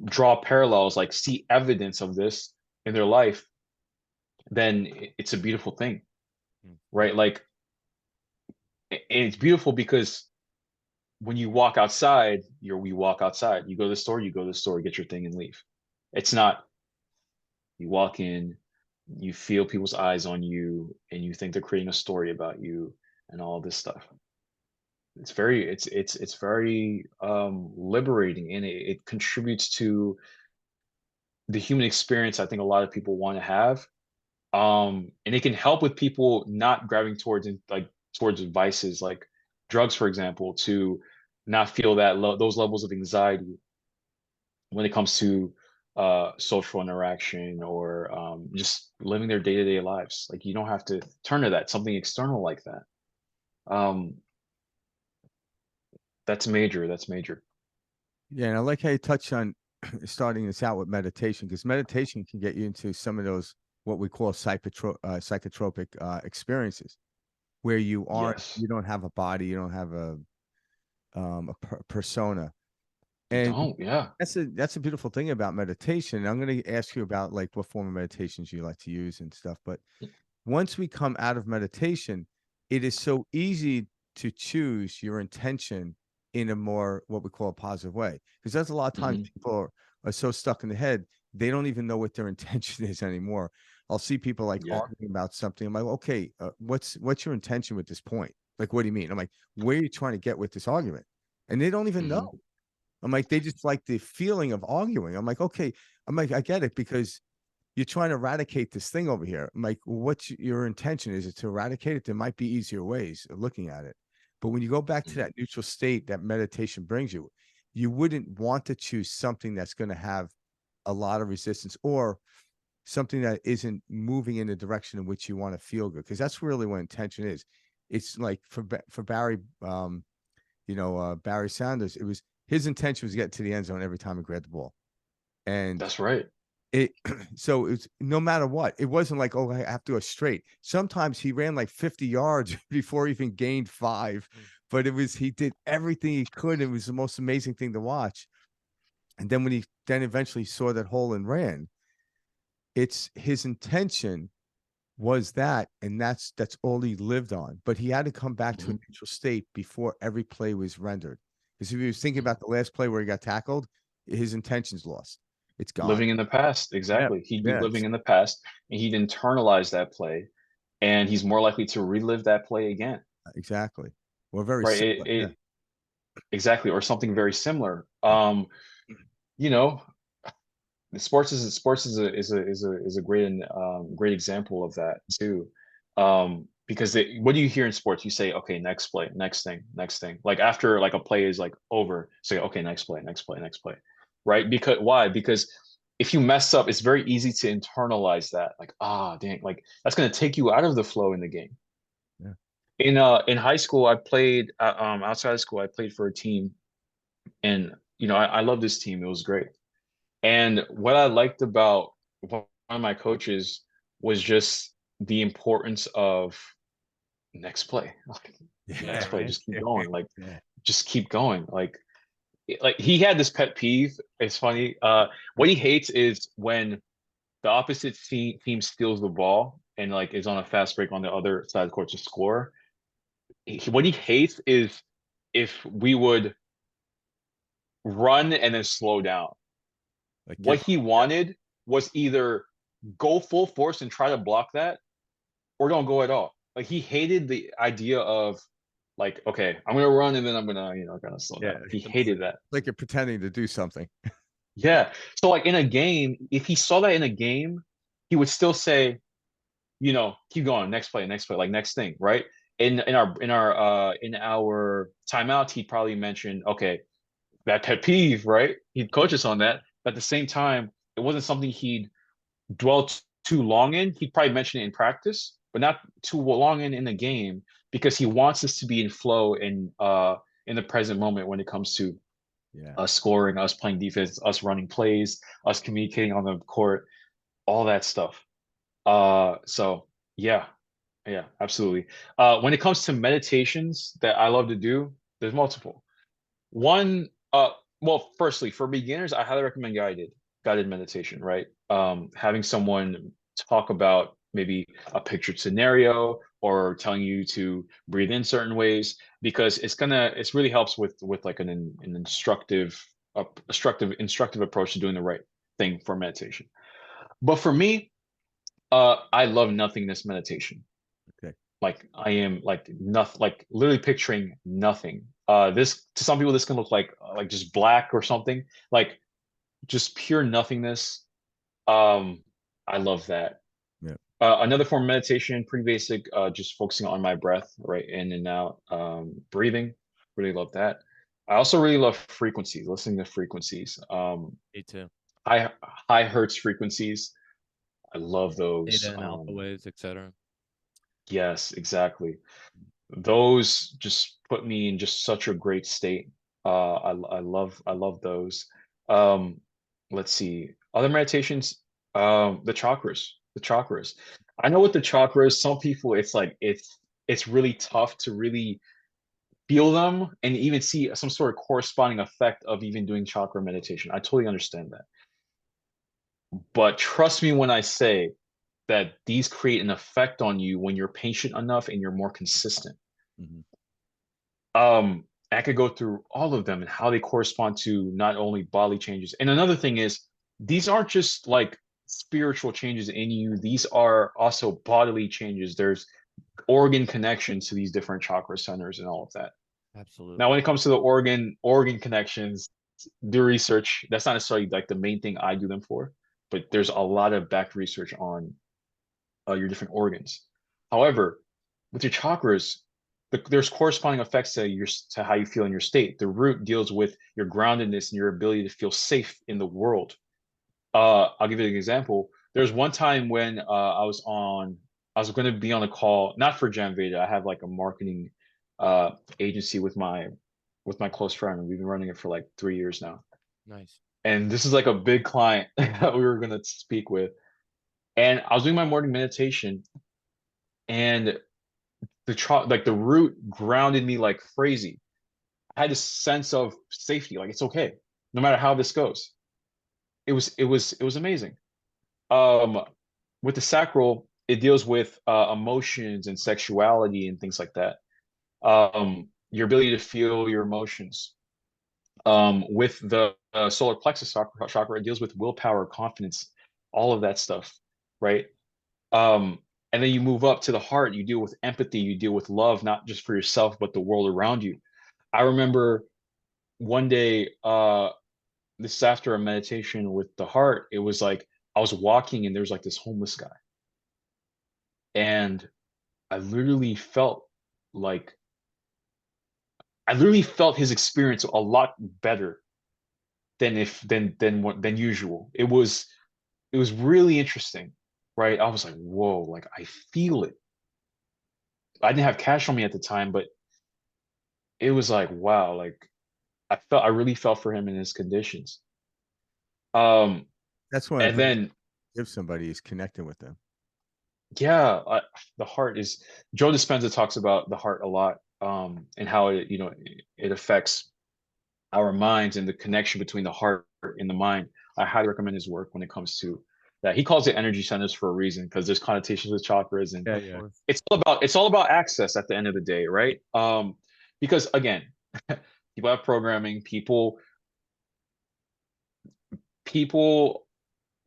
draw parallels, like see evidence of this in their life, then it's a beautiful thing, Mhm. right? Like, and it's beautiful because when you walk outside, we walk outside. You go to the store, get your thing and leave. It's not you walk in, you feel people's eyes on you, and you think they're creating a story about you and all this stuff. It's very liberating, and it contributes to the human experience I think a lot of people want to have. And it can help with people not grabbing towards vices like drugs, for example, to not feel those levels of anxiety when it comes to social interaction or just living their day-to-day lives. Like you don't have to turn to that, something external like that. Um, That's major. That's major. Yeah, and I like how you touch on starting this out with meditation, because meditation can get you into some of those what we call psychotropic experiences, where Yes. you don't have a body, you don't have a persona, You and don't. Yeah. that's a beautiful thing about meditation. And I'm going to ask you about like what form of meditations you like to use and stuff, but once we come out of meditation, it is so easy to choose your intention in a more what we call a positive way. Because that's a lot of times Hmm. people are so stuck in the head, they don't even know what their intention is anymore. I'll see people like Yeah. arguing about something. I'm like, okay, what's your intention with this point? Like, what do you mean? I'm like, where are you trying to get with this argument? And they don't even know. Hmm. I'm like, they just like the feeling of arguing. I'm like, okay. I'm like, I get it because you're trying to eradicate this thing over here. I'm like, what's your intention? Is it to eradicate it? There might be easier ways of looking at it. But when you go back to Hmm. that neutral state that meditation brings you, you wouldn't want to choose something that's going to have a lot of resistance or something that isn't moving in the direction in which you want to feel good. Because that's really what intention is. It's like for Barry, Barry Sanders, it was his intention was to get to the end zone every time he grabbed the ball. And That's right. it so it's no matter what, it wasn't like, oh, I have to go straight. Sometimes he ran like 50 yards before he even gained 5, but he did everything he could. It was the most amazing thing to watch. And then when he then eventually saw that hole and ran, it's his intention was that, and that's all he lived on. But he had to come back to a Hmm. neutral state before every play was rendered. Because if he was thinking Hmm. about the last play where he got tackled, his intention's lost. It's gone. Living in the past. Yeah. Exactly. He'd be Yeah. living in the past, and he'd internalize that play, and he's more likely to relive that play again. Exactly. We're very Right. similar. Yeah. Exactly, or something very similar. You know, sports is a great example of that too. Because what do you hear in sports? You say, okay, next play, next thing, next thing. Like after like a play is like over, say, okay, next play, next play, next play. Right? Because why? Because if you mess up, it's very easy to internalize that. Like, ah, dang, like that's gonna take you out of the flow in the game. Yeah. In high school, I played outside of school, I played for a team, and I love this team. It was great. And what I liked about one of my coaches was just the importance of next play. Like, Yeah, next play, right. just keep going. Like, Yeah. just keep going. Like he had this pet peeve. It's funny. What he hates is when the opposite team steals the ball and like is on a fast break on the other side of the court to score. What he hates is if we would run and then slow down. Like What give he yeah. wanted was either go full force and try to block that or don't go at all. Like he hated the idea of like, okay, I'm gonna run and then I'm gonna, kind of slow Yeah. down. He The hated moment. that. Like you're pretending to do something. Yeah. So like in a game, if he saw that in a game, he would still say, keep going, next play, like next thing, right? In our timeout, he'd probably mention, okay, that pet peeve, right? He'd coach us on that. But at the same time, it wasn't something he'd dwell too long in. He'd probably mention it in practice, but not too long in the game because he wants us to be in flow and in the present moment when it comes to Yeah. us scoring, us playing defense, us running plays, us communicating on the court, all that stuff. So yeah, yeah, absolutely. When it comes to meditations that I love to do, there's multiple. One, well, firstly, for beginners, I highly recommend guided meditation, right? Having someone talk about maybe a pictured scenario or telling you to breathe in certain ways because it's really helps with like an instructive approach to doing the right thing for meditation. But for me, I love nothingness meditation. Okay. Like I am like nothing, like literally picturing nothing. This to some people this can look like just black or something, like just pure nothingness. Um, I love that. Yeah. Another form of meditation, pretty basic, just focusing on my breath, right in and out, breathing. Really love that. I also really love frequencies, listening to frequencies. Me too. High high hertz frequencies. I love those. Theta and alpha waves, etc. Yes, exactly. Those just put me in just such a great state. I love those. Um, let's see, other meditations. The chakras. I know with the chakras, some people it's like it's really tough to really feel them and even see some sort of corresponding effect of even doing chakra meditation. I totally understand that. But trust me when I say that these create an effect on you when you're patient enough and you're more consistent. Mhm. I could go through all of them and how they correspond to not only bodily changes. And another thing is, these aren't just like spiritual changes in you, these are also bodily changes. There's organ connections to these different chakra centers and all of that. Now, Absolutely. when it comes to the organ connections, do research. That's not necessarily like the main thing I do them for, but there's a lot of back research on your different organs. However, with your chakras, there's corresponding effects to how you feel in your state. The root deals with your groundedness and your ability to feel safe in the world. I'll give you an example. There's one time when I was going to be on a call, not for Jem Veda. I have like a marketing agency with my close friend, and we've been running it for like 3 years now. Nice. And this is like a big client that we were going to speak with. And I was doing my morning meditation, and like the root grounded me like crazy. I had this sense of safety, like it's okay, no matter how this goes. It was amazing. Um, with the sacral, it deals with emotions and sexuality and things like that. Your ability to feel your emotions. With the solar plexus chakra, it deals with willpower, confidence, all of that stuff, right? Um, and then you move up to the heart, you deal with empathy, you deal with love, not just for yourself, but the world around you. I remember one day, this is after a meditation with the heart, it was like I was walking and there's like this homeless guy. And I literally felt like I literally felt his experience a lot better than usual. It was really interesting, right? I was like, whoa, like I feel it. I didn't have cash on me at the time, but it was like, wow, like I really felt for him in his conditions. Um, That's one of and the things then if somebody is connecting with them. yeah, the heart is Joe Dispenza talks about the heart a lot, and how it affects our minds and the connection between the heart and the mind. I highly recommend his work when it comes to that. He calls it energy centers for a reason because there's connotations with chakras, and Yeah, Of yeah. course. it's all about access at the end of the day, right? Because again, people have programming, people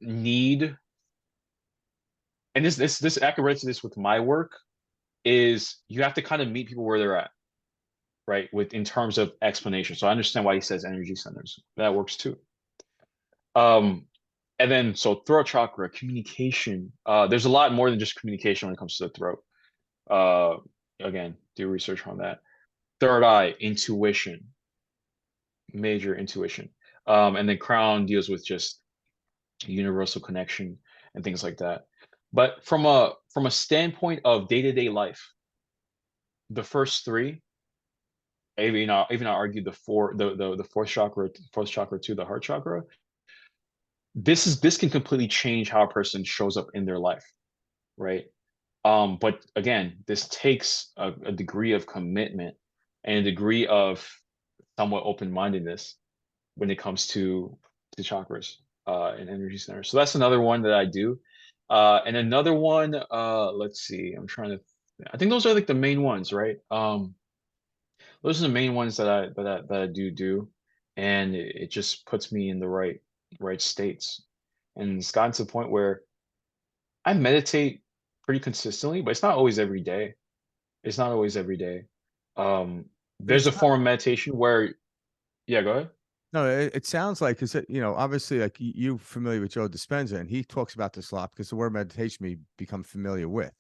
need, and this I can relate to this with my work, is you have to kind of meet people where they're at, right? With in terms of explanation. So I understand why he says energy centers. That works too. Um, and then so throat chakra, communication. There's a lot more than just communication when it comes to the throat. Uh, again, do research on that. Third eye, intuition, major intuition. And then crown deals with just universal connection and things like that. But from a standpoint of day-to-day life, the first three, even I argued the fourth chakra to the heart chakra. This can completely change how a person shows up in their life, right? But again, this takes a degree of commitment and a degree of somewhat open-mindedness when it comes to chakras and energy centers. So that's another one that I do. And another one, let's see, I think those are like the main ones, right? Those are the main ones that I do, and it just puts me in the right states. And it's gotten to the point where I meditate pretty consistently, but it's not always every day. It's not always every day. But There's it's a form of meditation where, yeah, go ahead. no, it sounds like because obviously, like you familiar with Joe Dispenza, and he talks about this a lot because the word meditation we become familiar with.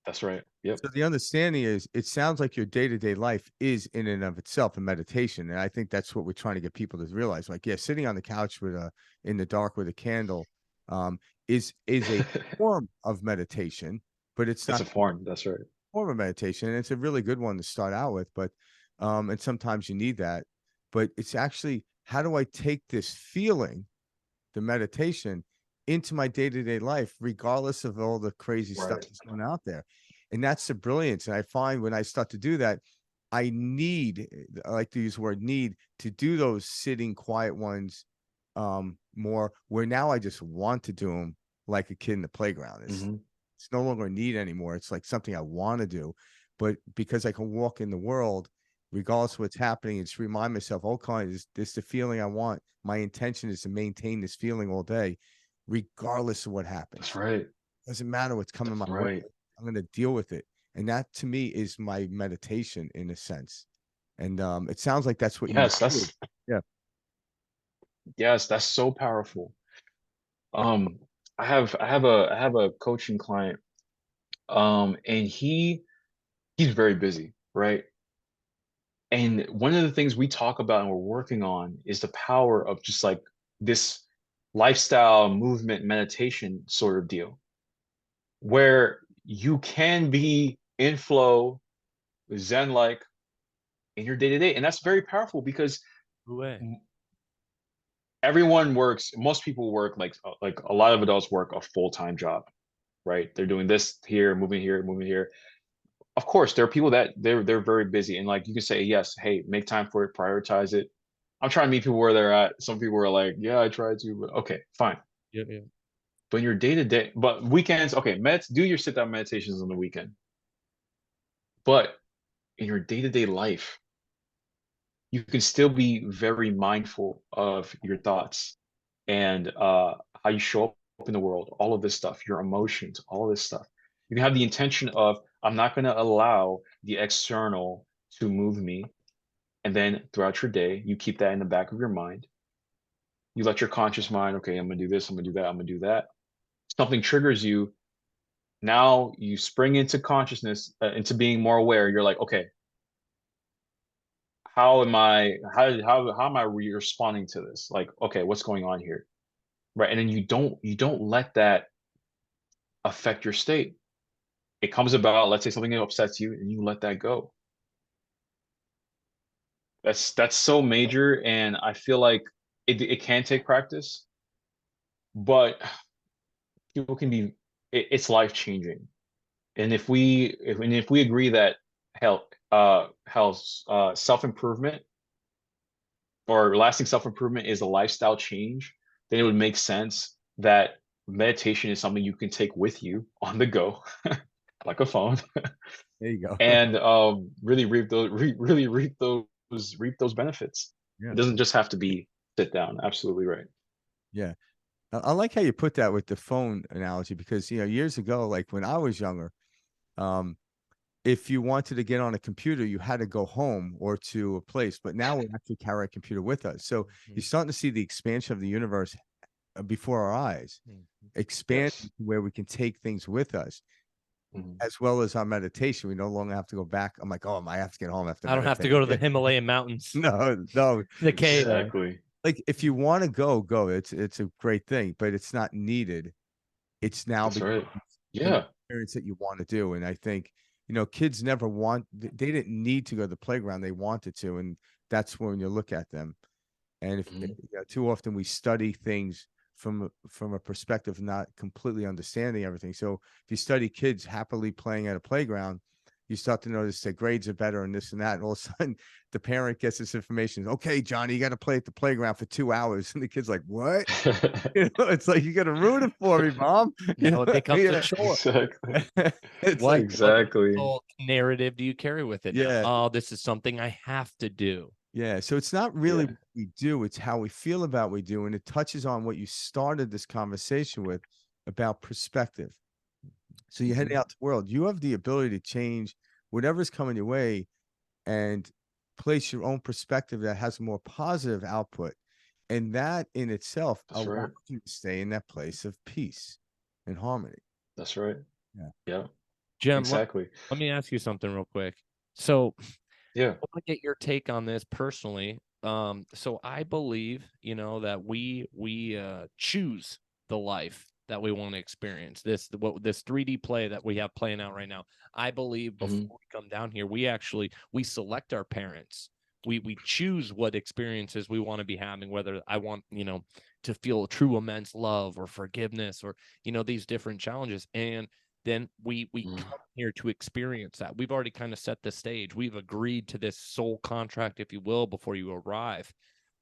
That's right. Yep. So the understanding is, it sounds like your day to day life is in and of itself a meditation, and I think that's what we're trying to get people to realize. Like, yeah, sitting on the couch with a in the dark with a candle, um, is a form of meditation, but it's It's not a form. That's right. form of meditation, and it's a really good one to start out with, but and sometimes you need that. But it's actually, how do I take this feeling, the meditation, into my day-to-day life, regardless of all the crazy stuff Right. that's going out there? And that's the brilliance. And I find when I start to do that, I like to use the word need, to do those sitting quiet ones more, where now I just want to do them like a kid in the playground. Hmm. It's no longer a need anymore. It's like something I want to do. But because I can walk in the world, regardless of what's happening, and just remind myself, okay, this the feeling I want. My intention is to maintain this feeling all day, regardless of what That's happens. right. Doesn't matter what's coming my That's way. right. I'm going to deal with it. And that to me is my meditation in a sense. And it sounds like that's what you Yes, do. Yeah. that's so powerful. Um, I have a coaching client, and he's very busy, right? And one of the things we talk about and we're working on is the power of just like this lifestyle movement meditation sort of deal, where you can be in flow, zen like in your day to day. And that's very powerful because Way. everyone works, most people work like a lot of adults work a full-time job, right? They're doing this here, moving here, moving here. Of course, there are people that they're very busy, and like you can say, yes, hey, make time for it, prioritize it. I'm trying to meet people where they're at. Some people are like, yeah, I try to, but okay, fine. Yeah, yeah. But in your day to day, but weekends, okay, do your sit down meditations on the weekend. But in your day to day life, you can still be very mindful of your thoughts and how you show up in the world, all of this stuff, your emotions, all of this stuff. You can have the intention of, I'm not going to allow the external to move me. And then throughout your day, you keep that in the back of your mind. You let your conscious mind, okay, I'm going to do this, I'm going to do that, I'm going to do that. Something triggers you. Now you spring into consciousness, into being more aware. You're like, okay, how am I responding to this? Like, okay, what's going on here? Right. And then you don't let that affect your state. It comes about, let's say something upsets you, and you let that go. That's so major, and I feel like it can take practice, but people can be it's life changing. And if we agree that health self improvement or lasting self improvement is a lifestyle change, then it would make sense that meditation is something you can take with you on the go, like a phone, There you go. and really reap those benefits. Yeah. It doesn't just have to be sit down. Absolutely right. Yeah. I like how you put that with the phone analogy, because years ago, like when I was younger, um, if you wanted to get on a computer, you had to go home or to a place. But now we actually carry a computer with us. So you're Mhm. starting to see the expansion of the universe before our eyes, Mhm. expand Yes. where we can take things with us, Mhm. as well as our meditation. We no longer have to go back. I'm like, oh, I have to get home after I don't have to meditating. go to the Himalayan mountains, No, no. the cave. Exactly. Like if you want to go, go. It's a great thing, but it's not needed. It's now That's become right. an Yeah. experience that you want to do. And I think, kids never they didn't need to go to the playground. They wanted to. And that's when you look at them. And if Mhm. too often we study things from a perspective of not completely understanding everything. So if you study kids happily playing at a playground, you start to notice that grades are better and this and that. And all of a sudden, the parent gets this information. Okay, Johnny, you got to play at the playground for 2 hours, and the kid's like, "What?" It's like you got to ruin it for me, mom. Now it becomes a Yeah. chore. Exactly. It's What like, what Exactly. mental narrative do you carry with it now? yeah, Oh, this is something I have to do. yeah. So it's not really Yeah. what we do, it's how we feel about what we do. And it touches on what you started this conversation with about perspective. So you're heading Mhm. out to the world. You have the ability to change whatever's coming your way and place your own perspective that has more positive output. And that in itself That's allows right. you to stay in that place of peace and harmony. That's right. Yeah. Yeah. Jim, Exactly. let me ask you something real quick. So Yeah. I want to get your take on this personally. So I believe, that we choose the life that we want to experience, this 3D play that we have playing out right now. I believe before Mhm. we come down here, we select our parents. We choose what experiences we want to be having, whether I want, to feel true immense love or forgiveness or, these different challenges. And then we Mm. come here to experience that. We've already kind of set the stage. We've agreed to this soul contract, if you will, before you arrive.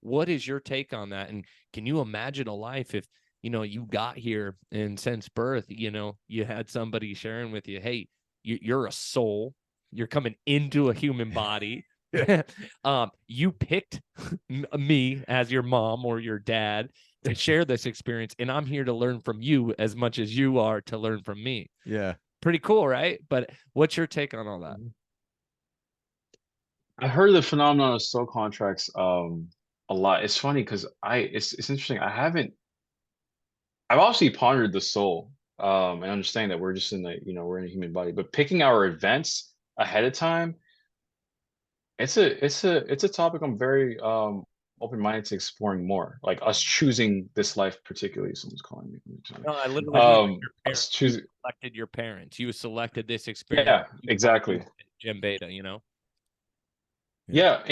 What is your take on that? And can you imagine a life if, you got here and since birth, you had somebody sharing with you, hey, you're a soul, you're coming into a human body. You picked me as your mom or your dad to share this experience, and I'm here to learn from you as much as you are to learn from me. Yeah. Pretty cool, right? But what's your take on all that? I heard the phenomenon of soul contracts a lot. It's funny because it's interesting. I've obviously pondered the soul and understand that we're just in we're in a human body, but picking our events ahead of time, it's a topic I'm very open-minded to exploring more. Like us choosing this life particularly. Someone's calling me. No, I literally mean like your Us parents. You choosing. selected your parents. You selected this experience. Yeah, You exactly. Jem Veda, Yeah. Yeah,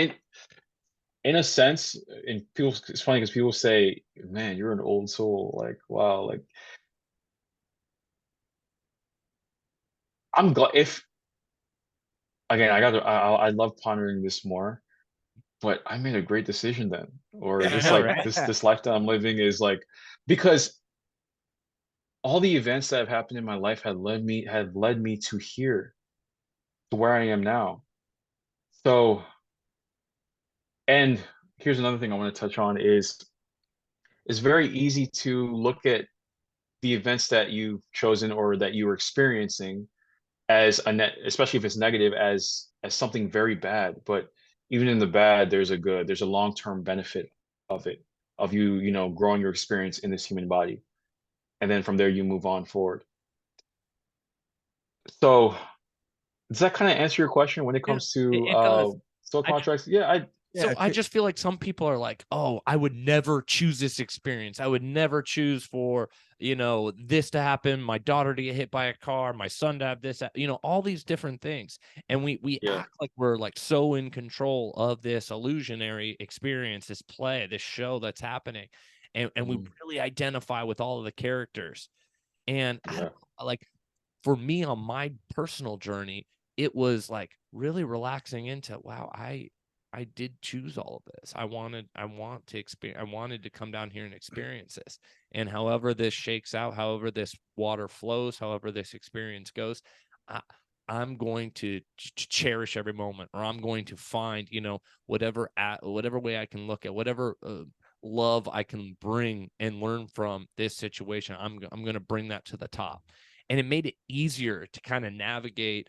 in a sense, and people, it's funny because people say, "Man, you're an old soul." Like, wow, like I'm glad if again, I love pondering this more, but I made a great decision then. Or I this know, like right? this life that I'm living is like because all the events that have happened in my life had led me to here, to where I am now. So, and here's another thing I want to touch on is it's very easy to look at the events that you've chosen or that you were experiencing as a net, especially if it's negative, as something very bad. But even in the bad, there's a long-term benefit of it, of growing your experience in this human body. And then from there you move on forward. So does that kind of answer your question when it Yeah, comes to it does. soul I contracts? Yeah, So Yeah. I just feel like some people are like, oh, I would never choose this experience. I would never choose for, this to happen, my daughter to get hit by a car, my son to have this, all these different things. And we yeah. act like we're like so in control of this illusionary experience, this play, this show that's happening. And we Mhm. really identify with all of the characters. And I Yeah. don't like for me on my personal journey, it was like really relaxing into, wow, I did choose all of this. I want to experience, I wanted to come down here and experience this. And however this shakes out, however this water flows, however this experience goes, I, I'm going to cherish every moment, or I'm going to find, whatever way I can look at whatever love I can bring and learn from this situation. I'm going to bring that to the top. And it made it easier to kind of navigate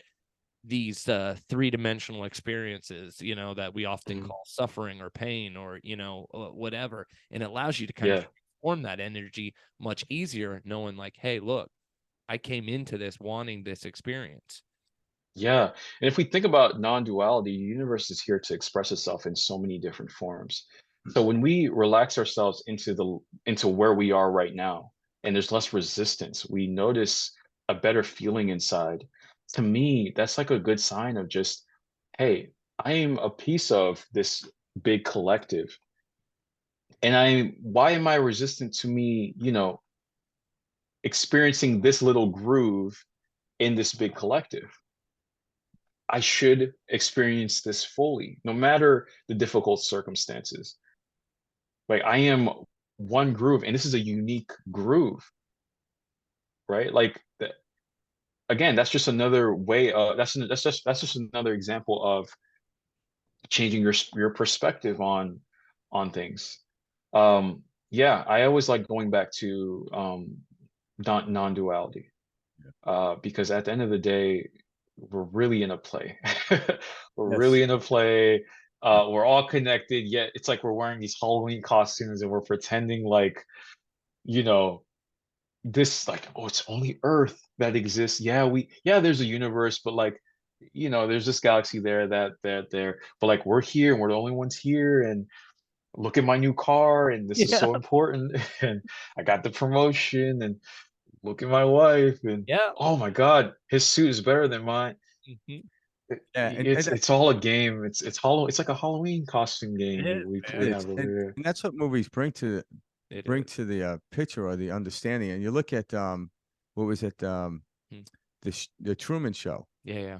these three-dimensional experiences, that we often Mhm. call suffering or pain or, whatever. And it allows you to kind of Yeah. form that energy much easier, knowing like, hey, look, I came into this wanting this experience. Yeah. And if we think about non-duality, the universe is here to express itself in so many different forms. So when we relax ourselves into where we are right now, and there's less resistance, we notice a better feeling inside. To me, that's like a good sign of just, hey, I am a piece of this big collective. And why am I resistant to me, experiencing this little groove in this big collective? I should experience this fully, no matter the difficult circumstances. Like I am one groove, and this is a unique groove, right? Like again, that's just another way. That's just another example of changing your perspective on things. Yeah, I always like going back to non-duality because at the end of the day, we're really in a play. We're Yes. really in a play. We're all connected, yet it's like we're wearing these Halloween costumes and we're pretending like, you know, this like, oh, it's only Earth that exists. Yeah, there's a universe, but like, there's this galaxy there, that there, but like we're here and we're the only ones here, and look at my new car, and this is Yeah. so important, and I got the promotion, and look at my wife, and Yeah. oh my God, his suit is better than mine. Mhm. Yeah, It's all a game. It's like a Halloween costume game It is, we man. it is, have over here. and that's what movies It bring is. to the picture or the understanding. And you look at what was it Hmm. the Truman Show. Yeah, yeah.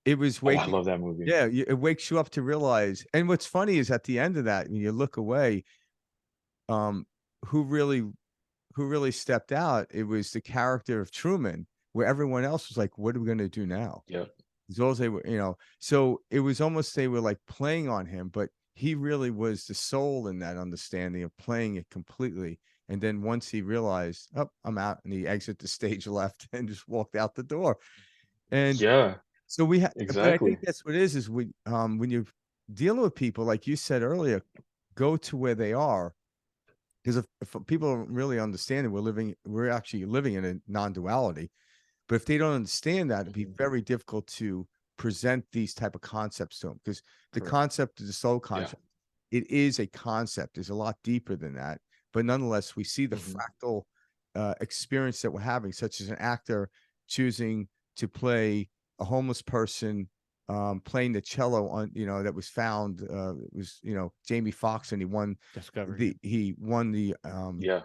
It was Oh, I waking. love that movie. Yeah, it wakes you up to realize. And what's funny is at the end of that, when you look away, um, who really who really stepped out? It was the character of Truman, where everyone else was like, "What are we going to do now?" Yep. As well as they were, so it was almost they were like playing on him, but he really was the soul in that understanding of playing it completely. And then once he realized, oh, I'm out, and he exited the stage left and just walked out the door. And Yeah, so we have, but I think exactly. that's what it is when you're dealing with people, like you said earlier, go to where they are. Because if people don't really understand it, we're actually living in a non-duality. But if they don't understand that, it'd be Mhm. very difficult to present these type of concepts to them, because the Correct. concept of the soul Yeah. concept, it is a concept. It's a lot deeper than that. But nonetheless, we see the Mhm. fractal experience that we're having, such as an actor choosing to play a homeless person, playing the cello on, that was found. It was, Jamie Foxx, and Discovery. he won the Yeah.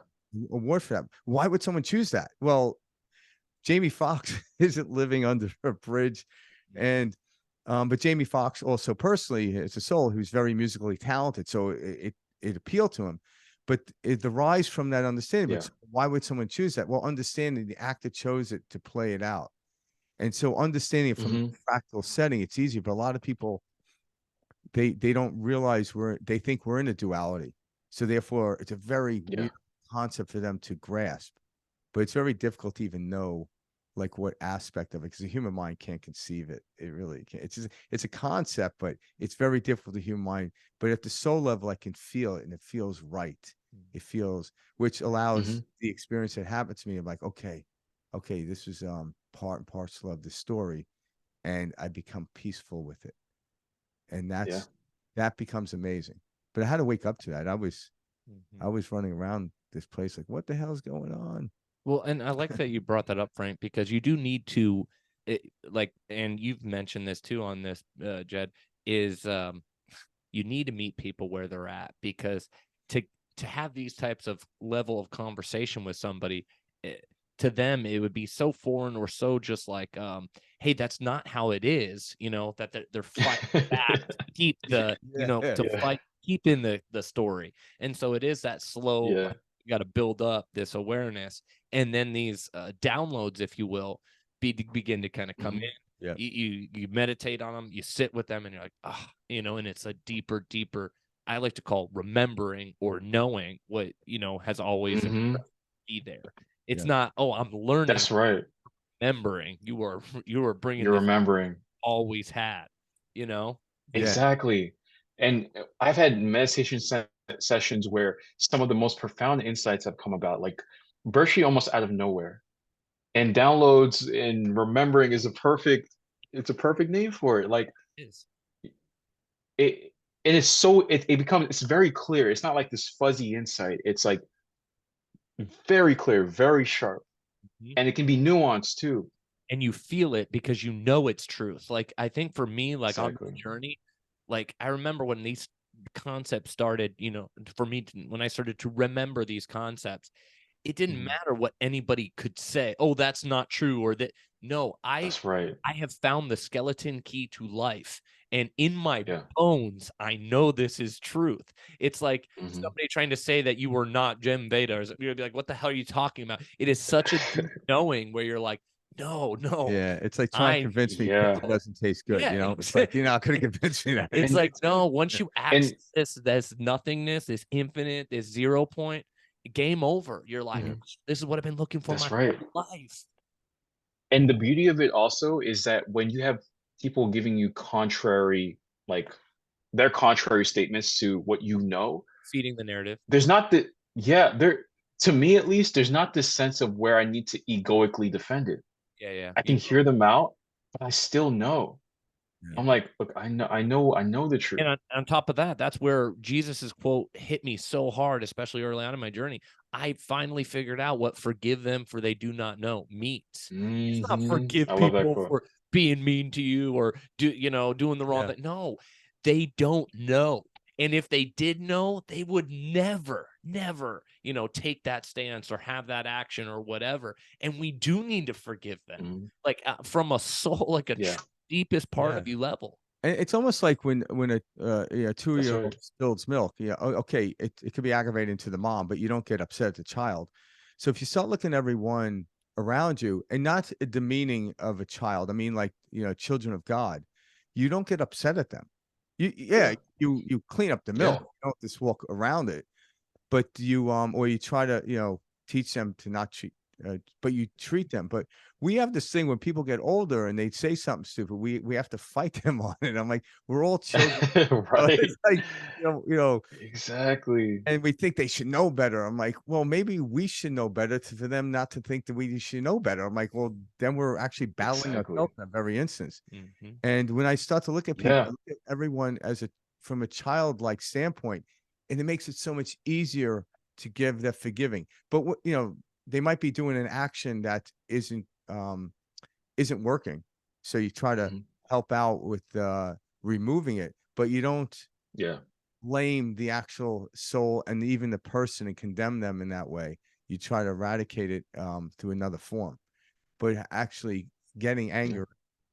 award for that. Why would someone choose that? Well, Jamie Foxx isn't living under a bridge, Yeah. and but Jamie Foxx also personally is a soul who's very musically talented, so it appealed to him. But it derives from that understanding. Yeah. But why would someone choose that? Well, understanding the actor chose it to play it out, and so understanding it from Hmm. a fractal setting, it's easier. But a lot of people, they don't realize they think we're in a duality, so therefore it's a very Yeah. weird concept for them to grasp. But it's very difficult to even know like what aspect of it, because the human mind can't conceive it. It really can't. It's a concept, but it's very difficult to human mind. But at the soul level, I can feel it, and it feels right. It feels, which Hmm. allows the experience that happened to me. I'm like, okay, this is part and parcel of the story, and I become peaceful with it, and Yeah. that becomes amazing. But I had to wake up to that. Mhm. I was running around this place like, what the hell's going on? Well, and I like that you brought that up, Frank, because you do need to, and you've mentioned this too on this, Jed, is you need to meet people where they're at, because to to have these types of level of conversation with somebody, eh, to them it would be so foreign, or so just like, hey, that's not how it is, that they're fighting back to keep Yeah. to Yeah. fight, keep in the story. And so it is that slow, Yeah. like, you got to build up this awareness, and then these downloads, if you will, begin to kind of come in. Hmm. Yeah. You meditate on them, you sit with them, and you're like, and it's a deeper, I like to call remembering, or knowing what has always Hmm. be there. It's Yeah. not, oh, I'm learning, That's right. remembering. You are bringing You're this remembering. always had, you know. Yeah. Exactly. And I've had meditation sessions where some of the most profound insights have come about, like virtually almost out of nowhere. And downloads and remembering is it's a perfect name for it. Like Is. it it is so it becomes it's very clear. It's not like this fuzzy insight. It's like very clear, very sharp. Mhm. And it can be nuanced too. And you feel it because you know it's truth. Like, I think for me, like on this Exactly. journey, like I remember when these concepts started, for me when I started to remember these concepts, it didn't Mhm. matter what anybody could say. Oh, that's not true, or that. No, That's right. I have found the skeleton key to life, and in my Yeah. bones, I know this is truth. It's like Hmm. somebody trying to say that you were not Jem Veda, or you'd be like, "What the hell are you talking about?" It is such a deep knowing where you're like, "No, no, Yeah. It's like trying to I convince me Yeah. pizza doesn't taste good. yeah." It's like you're not going to convince me that It's it And like, tastes good. no, once you and access this nothingness, this infinite, this 0 point, game over. You're like, mhm, this is what I've been looking for that's my right. whole life. And the beauty of it also is that when you have people giving you contrary, like their contrary statements to what you know, Feeding the narrative. there's not the, yeah, there, to me at least, there's not this sense of where I need to egoically defend it. Yeah, yeah. I can You hear them out, but I still know. Yeah. I'm like, look, I know the truth. And on top of that, that's where Jesus's quote hit me so hard, especially early on in my journey. I finally figured out what "forgive them for they do not know" means. It's not forgive I love that people quote. for being mean to you or doing the wrong Yeah. thing. No, they don't know. And if they did know, they would never, never, take that stance or have that action or whatever. And we do need to forgive them, Mhm. like from a soul, like a Yeah, deepest part Yeah. of you level. And it's almost like when a yeah, that's 2-year-old right. spills milk. Yeah, okay, it could be aggravating to the mom, but you don't get upset at the child. So if you start looking at everyone around you, and not a demeaning of a child, I mean, like, children of God, you don't get upset at them. Yeah, Yeah, you clean up the milk. yeah, You don't just walk around it. But you or you try to teach them to not cheat, but you treat them. But we have this thing when people get older and they say something stupid, we have to fight them on it. I'm like, we're all children. right. It's like, Exactly, and we think they should know better. I'm like, well, maybe we should know better for them not to think that we should know better. I'm like, well, then we're actually battling exactly. ourselves in that very instance. Mhm. And when I start to look at people, I Yeah, look at everyone as from a childlike standpoint, and it makes it so much easier to give that forgiving. But they might be doing an action that isn't working. So you try to mhm, help out with removing it, but you don't yeah, blame the actual soul and even the person and condemn them in that way. You try to eradicate it through another form. But actually getting yeah, anger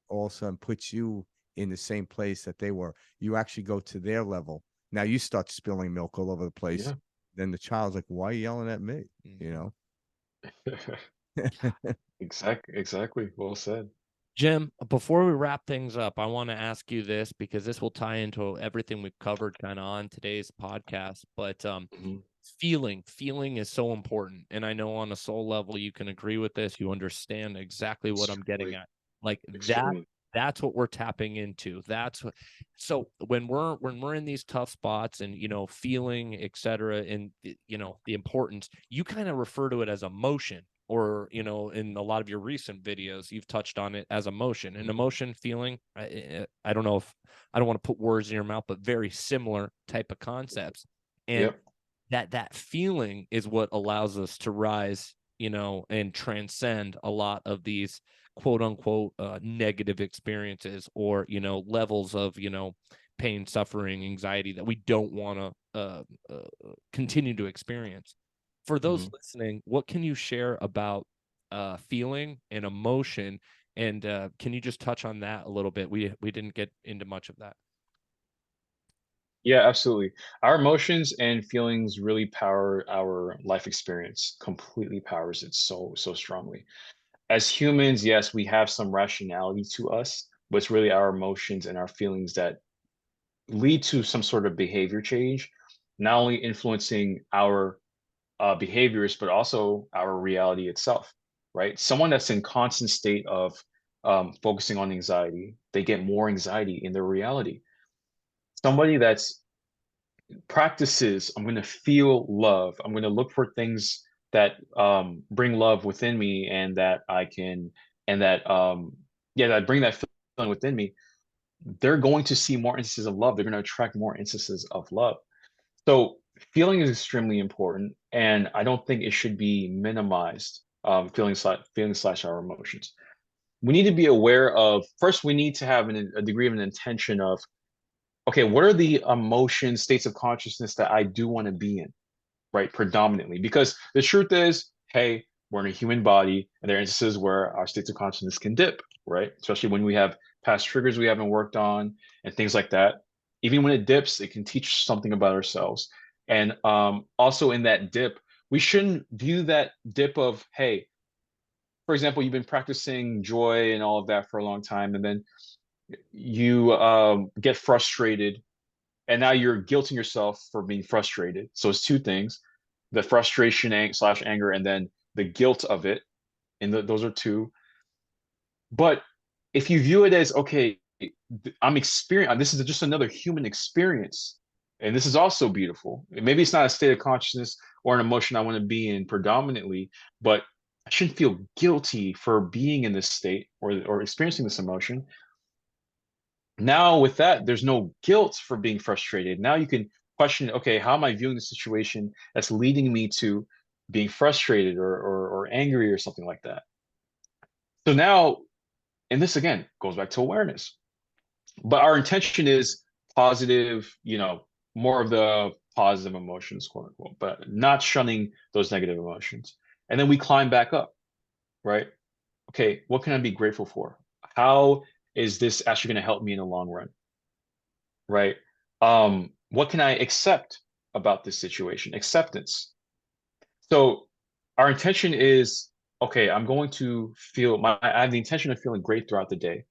all of a sudden puts you in the same place that they were. You actually go to their level. Now you start spilling milk all over the place. yeah. Then the child's like, "Why are you yelling at me?" You Mhm. know? Exactly. Well said. Jim, before we wrap things up, I want to ask you this because this will tie into everything we've covered kind of on today's podcast. But Mhm. feeling is so important, and I know on a soul level you can agree with this. You understand exactly what I'm getting Extremely, at. Like that. extremely. That's what we're tapping into. That's what. So when we're in these tough spots and feeling, etc., and the importance, you kind of refer to it as emotion, or in a lot of your recent videos you've touched on it as emotion and Mhm. emotion feeling. I don't know if I don't want to put words in your mouth, but very similar type of concepts. And Yep. that feeling is what allows us to rise, and transcend a lot of these quote unquote negative experiences, or levels of pain, suffering, anxiety that we don't want to continue to experience. For those Mhm. listening, what can you share about feeling and emotion? And can you just touch on that a little bit? We didn't get into much of that. Yeah, absolutely. Our emotions and feelings really power our life experience, completely powers it so strongly. As humans, yes, we have some rationality to us, but it's really our emotions and our feelings that lead to some sort of behavior change, not only influencing our behaviors, but also our reality itself, right? Someone that's in constant state of focusing on anxiety, they get more anxiety in their reality. Somebody that's practices, I'm going to feel love. I'm going to look for things that bring love within me, and that I can, and that yeah, that bring that feeling within me. They're going to see more instances of love. They're going to attract more instances of love. So feeling is extremely important, and I don't think it should be minimized. Feeling slash our emotions. We need to be aware of. First, we need to have a degree of an intention of, okay, what are the emotion states of consciousness that I do want to be in, right? Predominantly, because the truth is, hey, we're in a human body, and there are instances where our states of consciousness can dip, right? Especially when we have past triggers we haven't worked on and things like that. Even when it dips, it can teach something about ourselves. And also in that dip, we shouldn't view that dip of, hey, for example, you've been practicing joy and all of that for a long time, and then you get frustrated, and now you're guilting yourself for being frustrated. So it's two things: the frustration slash anger, and then the guilt of it. And those are two. But if you view it as, okay, I'm experiencing, this is just another human experience, and this is also beautiful. Maybe it's not a state of consciousness or an emotion I want to be in predominantly, but I shouldn't feel guilty for being in this state, or experiencing this emotion. Now with that, there's no guilt for being frustrated. Now you can question, okay, how am I viewing the situation that's leading me to being frustrated or angry or something like that? So now, and this again goes back to awareness, but our intention is positive, more of the positive emotions, quote unquote, but not shunning those negative emotions. And then we climb back up, right? Okay, what can I be grateful for? How is this actually going to help me in the long run? Right? What can I accept about this situation? Acceptance. So our intention is, okay, I'm going to I have the intention of feeling great throughout the day.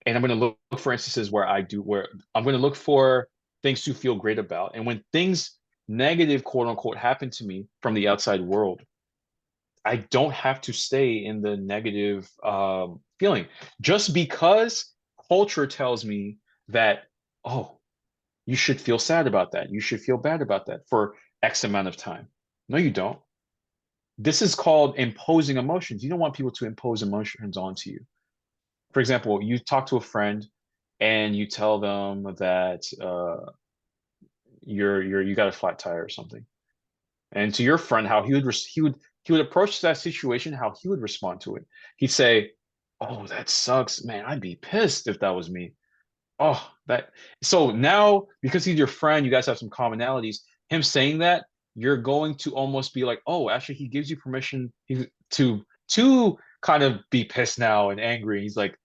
And I'm going to look for instances where I'm going to look for things to feel great about. And when things negative, quote unquote, happen to me from the outside world, I don't have to stay in the negative feeling just because culture tells me that, oh, you should feel sad about that. You should feel bad about that for X amount of time. No, you don't. This is called imposing emotions. You don't want people to impose emotions onto you. For example, you talk to a friend and you tell them that you got a flat tire or something, and to your friend, how he would approach that situation, how he would respond to it. He'd say, "Oh, that sucks, man. I'd be pissed if that was me." Oh, that so now because he's your friend, you guys have some commonalities. Him saying that, you're going to almost be like, oh, actually, he gives you permission to kind of be pissed now and angry. He's like,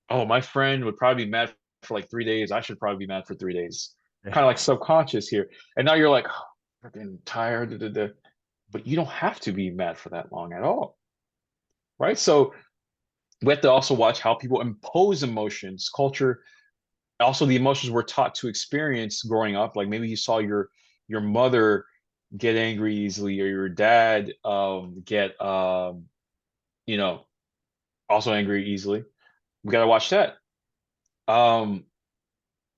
oh, my friend would probably be mad for like 3 days. I should probably be mad for 3 days. Kind of like subconscious here. And now you're like, oh, I'm getting tired. Da, da, da. But you don't have to be mad for that long at all, right? So we have to also watch how people impose emotions, culture, also the emotions we're taught to experience growing up. Like maybe you saw your mother get angry easily, or your dad get you know also angry easily. We got to watch that. Um,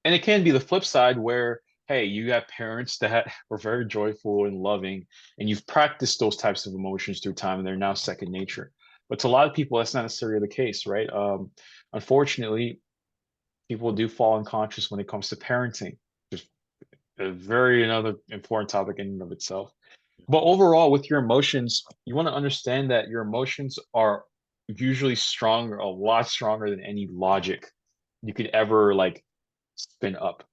and it can be the flip side where, hey, you have parents that were very joyful and loving, and you've practiced those types of emotions through time, and they're now second nature. But to a lot of people, that's not necessarily the case, right? Unfortunately, people do fall unconscious when it comes to parenting. Just a very another important topic in and of itself. But overall, with your emotions, you want to understand that your emotions are usually stronger, a lot stronger than any logic you could ever like spin up.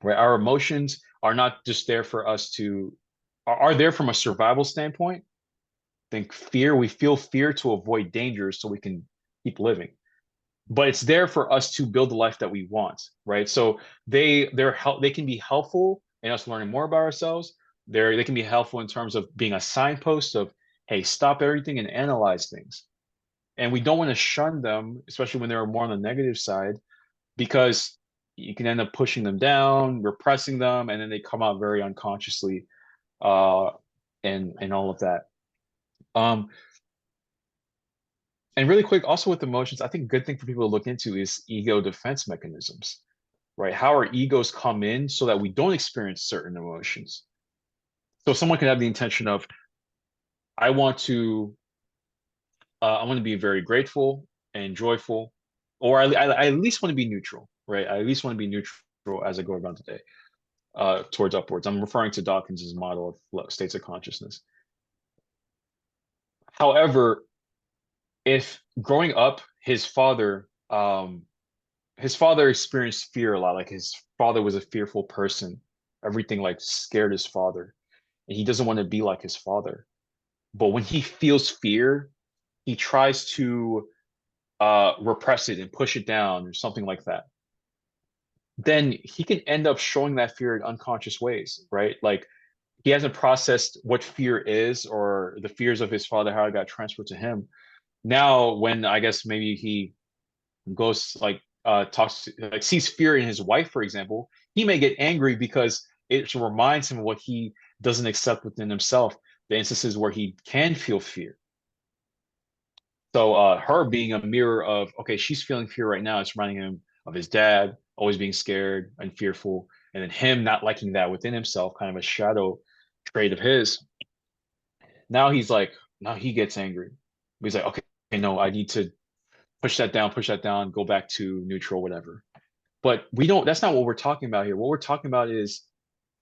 Right? Our emotions are not just there for us to are there from a survival standpoint. Think fear, we feel fear to avoid danger so we can keep living. But it's there for us to build the life that we want, right? So they can be helpful in us learning more about ourselves. They can be helpful in terms of being a signpost of, hey, stop everything and analyze things. And we don't want to shun them, especially when they're more on the negative side, because you can end up pushing them down, repressing them, and then they come out very unconsciously, uh, and all of that. Um, and really quick, also with emotions, I think a good thing for people to look into is ego defense mechanisms, right? How our egos come in so that we don't experience certain emotions. So someone can have the intention of, I want to, I want to be very grateful and joyful, or I at least want to be neutral, right? I at least want to be neutral as I go around the day, towards upwards. I'm referring to Dawkins's model of states of consciousness. However, if growing up, his father experienced fear a lot. Like his father was a fearful person. Everything like scared his father, and he doesn't want to be like his father. But when he feels fear, he tries to repress it and push it down or something like that. Then he can end up showing that fear in unconscious ways, right? Like he hasn't processed what fear is or the fears of his father, how it got transferred to him. Now, when I guess maybe he goes like talks like sees fear in his wife, for example, he may get angry because it reminds him of what he doesn't accept within himself, the instances where he can feel fear. So her being a mirror of, okay, she's feeling fear right now. It's reminding him of his dad always being scared and fearful, and then him not liking that within himself, kind of a shadow trait of his. Now he's like, now he gets angry. He's like, okay, no, I need to push that down, go back to neutral, whatever. But we don't, that's not what we're talking about here. What we're talking about is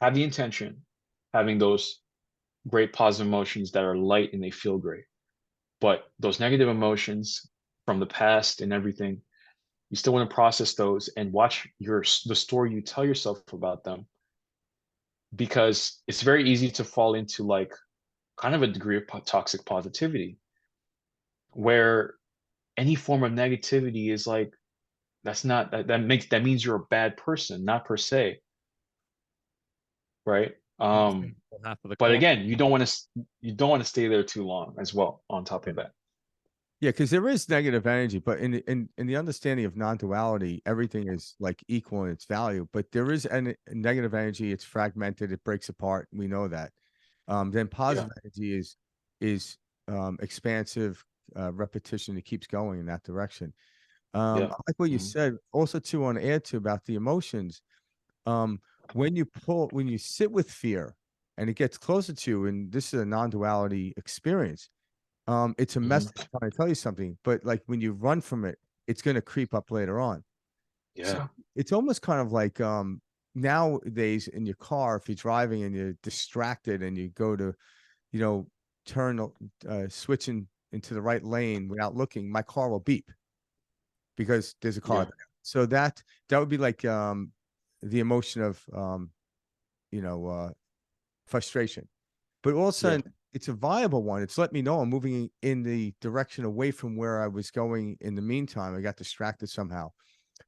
have the intention, having those great positive emotions that are light and they feel great. But those negative emotions from the past and everything, you still want to process those and watch the story you tell yourself about them, because it's very easy to fall into like kind of a degree of toxic positivity where any form of negativity is like, that's not that means you're a bad person, not per se, right? Half of the But coin. again, you don't want to stay there too long as well on top of that. Yeah, because there is negative energy, but in the understanding of non-duality, everything is like equal in its value. But there is negative energy; it's fragmented, it breaks apart. We know that. Then Yeah, positive energy is expansive repetition. It keeps going in that direction. yeah. I like what you Mhm. said. Also, too, on add to about the emotions. Um, when you sit with fear, and it gets closer to you, and this is a non-duality experience, it's a Mhm. message trying to tell you something, but like when you run from it, it's going to creep up later on. So Yeah, it's almost kind of like nowadays in your car, if you're driving and you're distracted and you go to, you know, turn switching into the right lane without looking, my car will beep because there's a car yeah, there. So that would be like the emotion of you know frustration. But all of a yeah, sudden, it's a viable one. It's let me know I'm moving in the direction away from where I was going in the meantime. I got distracted somehow.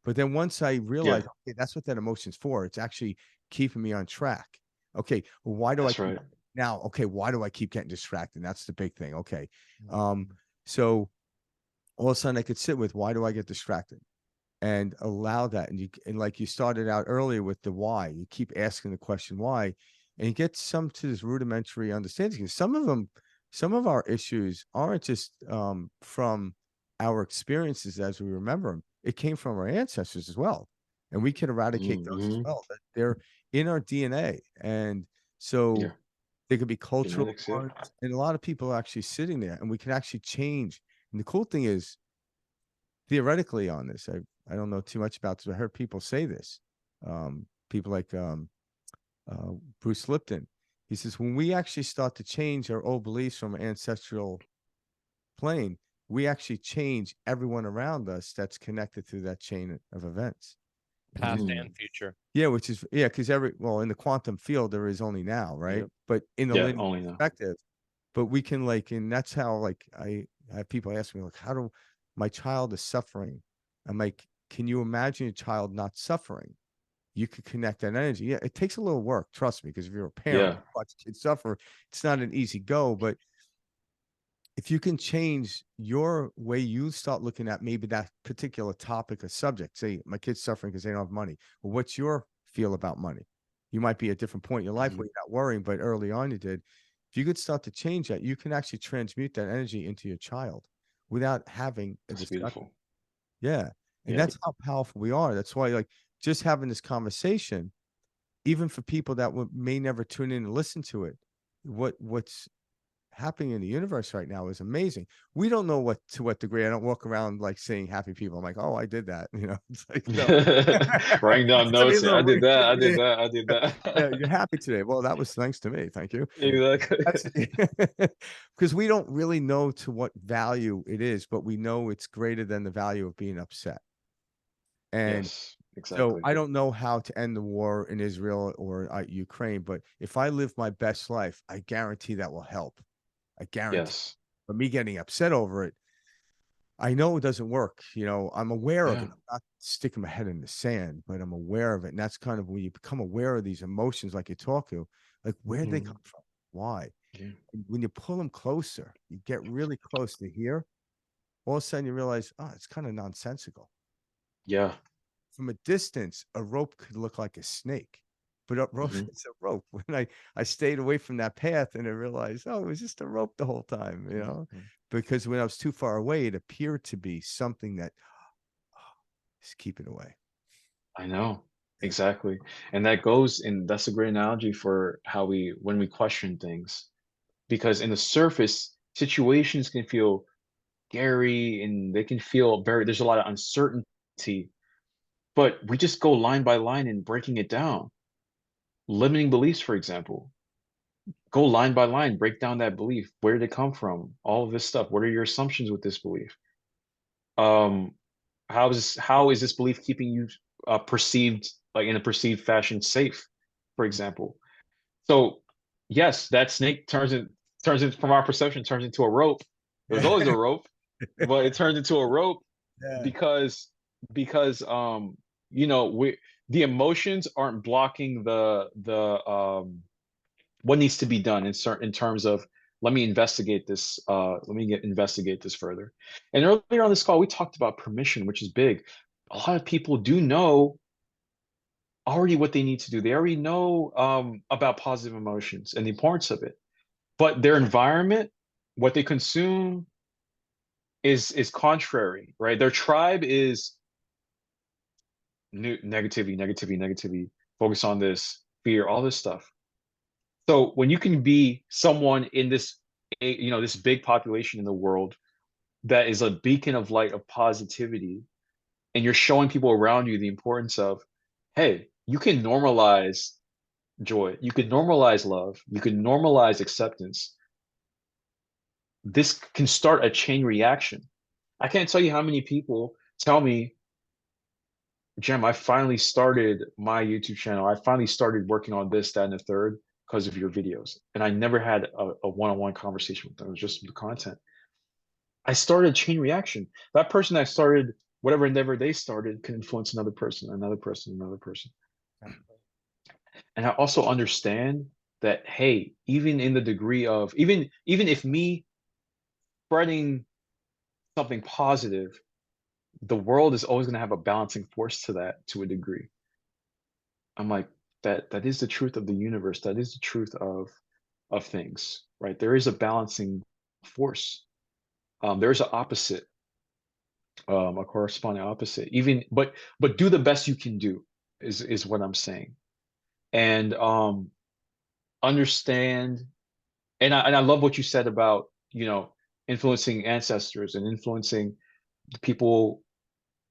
But then once I yeah. realized, okay, that's what that emotion's for. It's actually keeping me on track. Okay, well, why do I That's keep right. now? Okay, why do I keep getting distracted? That's the big thing. Okay. Mhm. So all of a sudden I could sit with why do I get distracted? And allow that. And like you started out earlier with the why, you keep asking the question why, and you get some to this rudimentary understanding. Some of our issues aren't just from our experiences as we remember them. It came from our ancestors as well, and we can eradicate those as Mhm. well. That they're in our DNA, and so Yeah, they could be cultural genetics. Yeah. ones, and a lot of people are actually sitting there, and we can actually change. And the cool thing is theoretically on this. I don't know too much about this. I heard people say this. People like Bruce Lipton. He says when we actually start to change our old beliefs from an ancestral plane, we actually change everyone around us that's connected through that chain of events. Which is Past and Mm. future. yeah, which is yeah, because in the quantum field there is only now, right? Yep. But in the Yeah, linear only now. perspective, but we can like, and that's how like I have people ask me like, how do my child is suffering? I'm like, can you imagine a child not suffering? You could connect that energy. Yeah, it takes a little work, trust me, because if you're a parent, Yeah, watch kids suffer, it's not an easy go. But if you can change your way you start looking at maybe that particular topic or subject, say my kid's suffering because they don't have money. Well, what's your feel about money? You might be at a different point in your life mhm. where you're not worrying, but early on you did. If you could start to change that, you can actually transmute that energy into your child without having a That's discussion. beautiful. Yeah. And Yeah, that's how powerful we are. That's why, like, just having this conversation, even for people that may never tune in and listen to it, what's happening in the universe right now is amazing. We don't know what degree. I don't walk around like saying happy people. I'm like, oh, I did that. It's like no. writing down Send me a notes. I little did that. I did yeah, that. I did yeah, that. you're happy today. Well, that was thanks to me. Thank you. Exactly. That's because we don't really know to what value it is, but we know it's greater than the value of being upset. And Yes, so exactly. I don't know how to end the war in Israel or Ukraine, but if I live my best life, I guarantee that will help. I guarantee. Yes. But me getting upset over it, I know it doesn't work. I'm aware of it. Yeah. I'm not sticking my head in the sand, but I'm aware of it. And that's kind of when you become aware of these emotions, like you talk to, like where they come Mm. from, why. Yeah. And when you pull them closer, you get really close to here. All of a sudden, you realize, oh, it's kind of nonsensical. Yeah. From a distance, a rope could look like a snake, but a rope Mhm. is a rope. When I stayed away from that path and I realized, oh, it was just a rope the whole time, Mhm. because when I was too far away, it appeared to be something that is keeping away. I know. Yeah. Exactly. And that goes and that's a great analogy for how when we question things. Because in the surface, situations can feel scary and they can feel there's a lot of uncertainty. but we just go line by line and breaking it down. Limiting beliefs, for example, go line by line, break down that belief. Where did it come from? All of this stuff. What are your assumptions with this belief? Um, how is this belief keeping you perceived, like in a perceived fashion, safe, for example? So yes, that snake turns in from our perception, turns into a rope. It was always a rope, but it turns into a rope Yeah. because because you know, we the emotions aren't blocking the what needs to be done in terms of, let me investigate this, investigate this further. And earlier on this call we talked about permission, which is big. A lot of people do know already what they need to do. They already know about positive emotions and the importance of it, but their environment, what they consume, is contrary, right? Their tribe is negativity, negativity, negativity. Focus on this, fear, all this stuff. So when you can be someone in this, this big population in the world that is a beacon of light of positivity, and you're showing people around you the importance of, hey, you can normalize joy, you can normalize love, you can normalize acceptance. This can start a chain reaction. I can't tell you how many people tell me, Jem, I finally started my YouTube channel. I finally started working on this, that, and the third because of your videos. And I never had a one-on-one conversation with them. It was just the content. I started a chain reaction. That person that started whatever endeavor they started can influence another person, another person, another person. And I also understand that, hey, even in the degree of, even if me spreading something positive, the world is always going to have a balancing force to that to a degree. I'm like, that is the truth of the universe. That is the truth of things, right? There is a balancing force. There's an opposite, a corresponding opposite. Even, but do the best you can do is what I'm saying. And understand, and I love what you said about, influencing ancestors and influencing the people,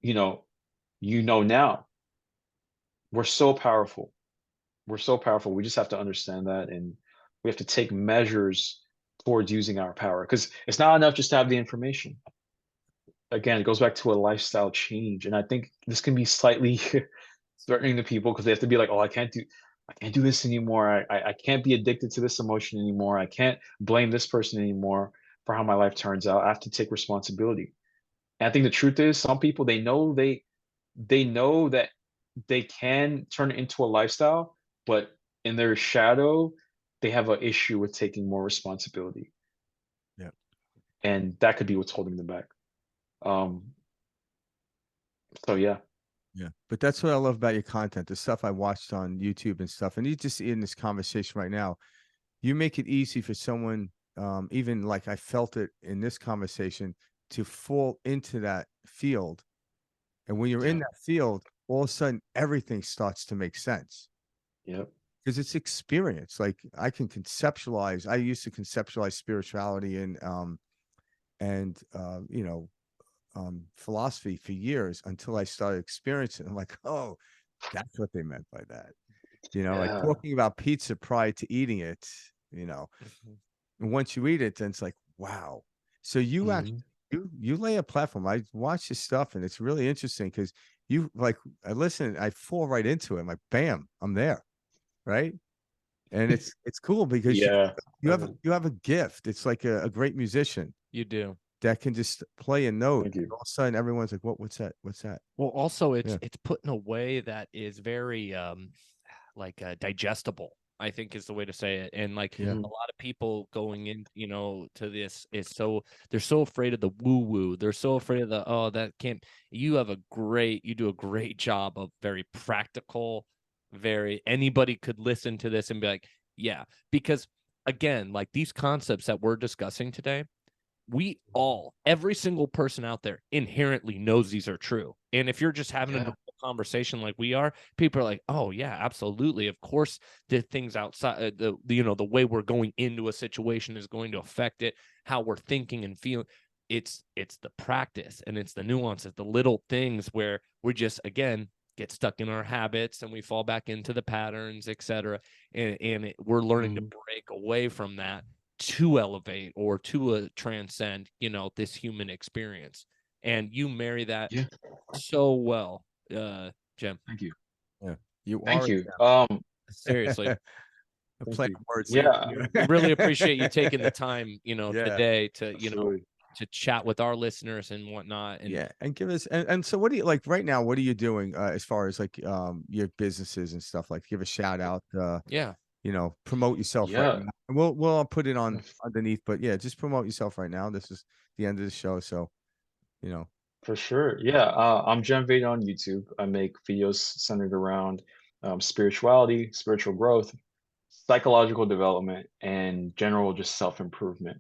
you know, now. We're so powerful. We're so powerful. We just have to understand that, and we have to take measures towards using our power, because it's not enough just to have the information. Again, it goes back to a lifestyle change, and I think this can be slightly threatening to people because they have to be like, oh, I can't do this anymore. I can't be addicted to this emotion anymore. I can't blame this person anymore for how my life turns out. I have to take responsibility. And I think the truth is, some people, they know that they can turn it into a lifestyle, but in their shadow, they have an issue with taking more responsibility, Yeah. and that could be what's holding them back. Um, so yeah, Yeah. But that's what I love about your content, the stuff I watched on YouTube and stuff. And you just in this conversation right now, you make it easy for someone, even like I felt it in this conversation, to fall into that field. And when you're in yeah, that field, all of a sudden everything starts to make sense yeah, because it's experience. Like I can conceptualize. I used to conceptualize spirituality and philosophy for years until I started experiencing. I'm like, oh, that's what they meant by that. Like yeah. talking about pizza prior to eating it. Mhm. And once you eat it, then it's like, wow. So you actually Mhm. you lay a platform. I watch your stuff and it's really interesting because you like I listen, I fall right into it. I'm like, bam, I'm there. Right. And it's cool because you Yeah. you have you have a gift. It's like a great musician You do. that can just play a note Thank and you. all of a sudden everyone's like, what's that? What's that? Well, also Yeah. it's put in a way that is very digestible, I think is the way to say it. And like Yeah. a Mhm. lot of people going in, to this is they're so afraid of the woo woo. They're so afraid of the, oh, that can't, you do a great job of very practical, very, anybody could listen to this and be like, yeah, because again, like these concepts that we're discussing today, every single person out there inherently knows these are true. And if you're just having a Yeah. normal conversation like we are, people are like, oh yeah, absolutely. Of course, the things outside the way we're going into a situation is going to affect it, how we're thinking and feeling. It's the practice and it's the nuances, the little things where we're just, again, get stuck in our habits and we fall back into the patterns, etc. And we're learning to break away from that to elevate or to transcend, this human experience. And you marry that so well, Jem. Thank you. Yeah, you Thank are. you. Seriously. Playing words. Yeah. We really appreciate you taking the time, Yeah. today to, Absolutely. to chat with our listeners and whatnot. And Yeah, and give us and so what do you like right now? What are you doing as far as like your businesses and stuff? Like give a shout out. yeah, Promote yourself right Yeah. now. And we'll put it on underneath, but yeah, just promote yourself right now. This is the end of the show, so you know. For sure. Yeah. I'm Jem Veda on YouTube. I make videos centered around spirituality, spiritual growth, psychological development, and general just self-improvement.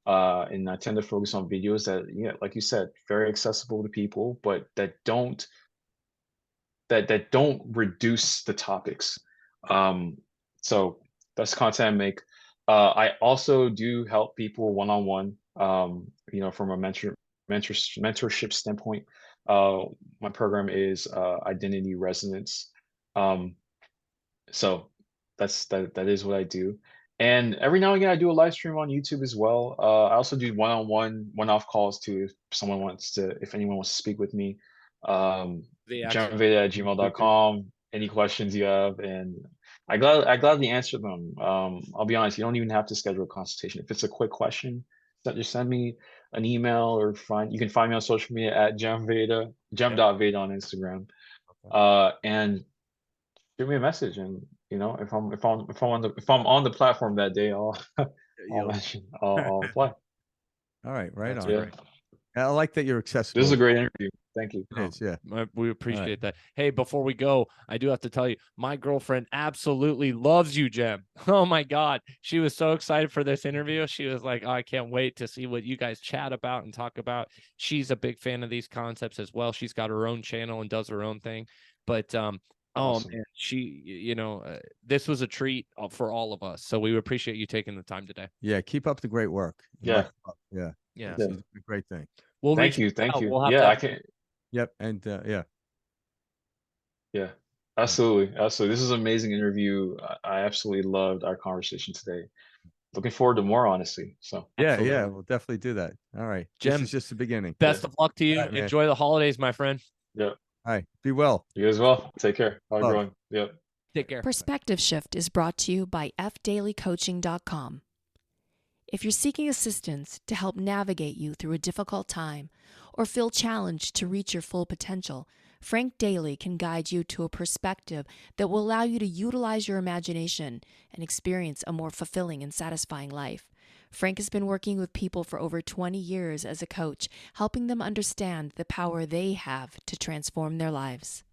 And I tend to focus on videos that, like you said, very accessible to people, but that don't reduce the topics. So that's content I make. I also do help people one-on-one. From a mentorship standpoint. My program is identity resonance. Um, so that is what I do. And every now and again, I do a live stream on YouTube as well. I also do one-on-one, one-off calls too, if anyone wants to speak with me. the actual JemVeda@gmail.com. Any questions you have, and I gladly answer them. I'll be honest, you don't even have to schedule a consultation. If it's a quick question, just send me an email or you can find me on social media at Jem Veda, Jem.Veda on Instagram. And shoot me a message, and if I'm on the platform that day, I'll reply. All right, right That's on. Yeah, I like that you're this is accessible. a great interview. Thank you. It is, yeah. We appreciate that. Hey, before we go, I do have to tell you, my girlfriend absolutely loves you, Jem. Oh my God. She was so excited for this interview. She was like, oh, I can't wait to see what you guys chat about and talk about. She's a big fan of these concepts as well. She's got her own channel and does her own thing. But Awesome. man, she, this was a treat for all of us. So we appreciate you taking the time today. Yeah, keep up the great work. Yeah. Yeah. Yeah. It's a great thing. We'll Thank you. reach out. Thank you. We'll have Yeah, to I can. Yep. And yeah. Yeah, absolutely. Absolutely. This is an amazing interview. I absolutely loved our conversation today. Looking forward to more, honestly. So, Yeah, Absolutely. yeah, we'll definitely do that. All right. Jem, This is just the beginning. best of luck to you. All right, man. Enjoy the holidays, my friend. yeah, All right. Be well. you as well. Take care. Have a Love. good one. Yep. Take care. Perspective Shift is brought to you by fdailycoaching.com. If you're seeking assistance to help navigate you through a difficult time or feel challenged to reach your full potential, Frank Daly can guide you to a perspective that will allow you to utilize your imagination and experience a more fulfilling and satisfying life. Frank has been working with people for over 20 years as a coach, helping them understand the power they have to transform their lives.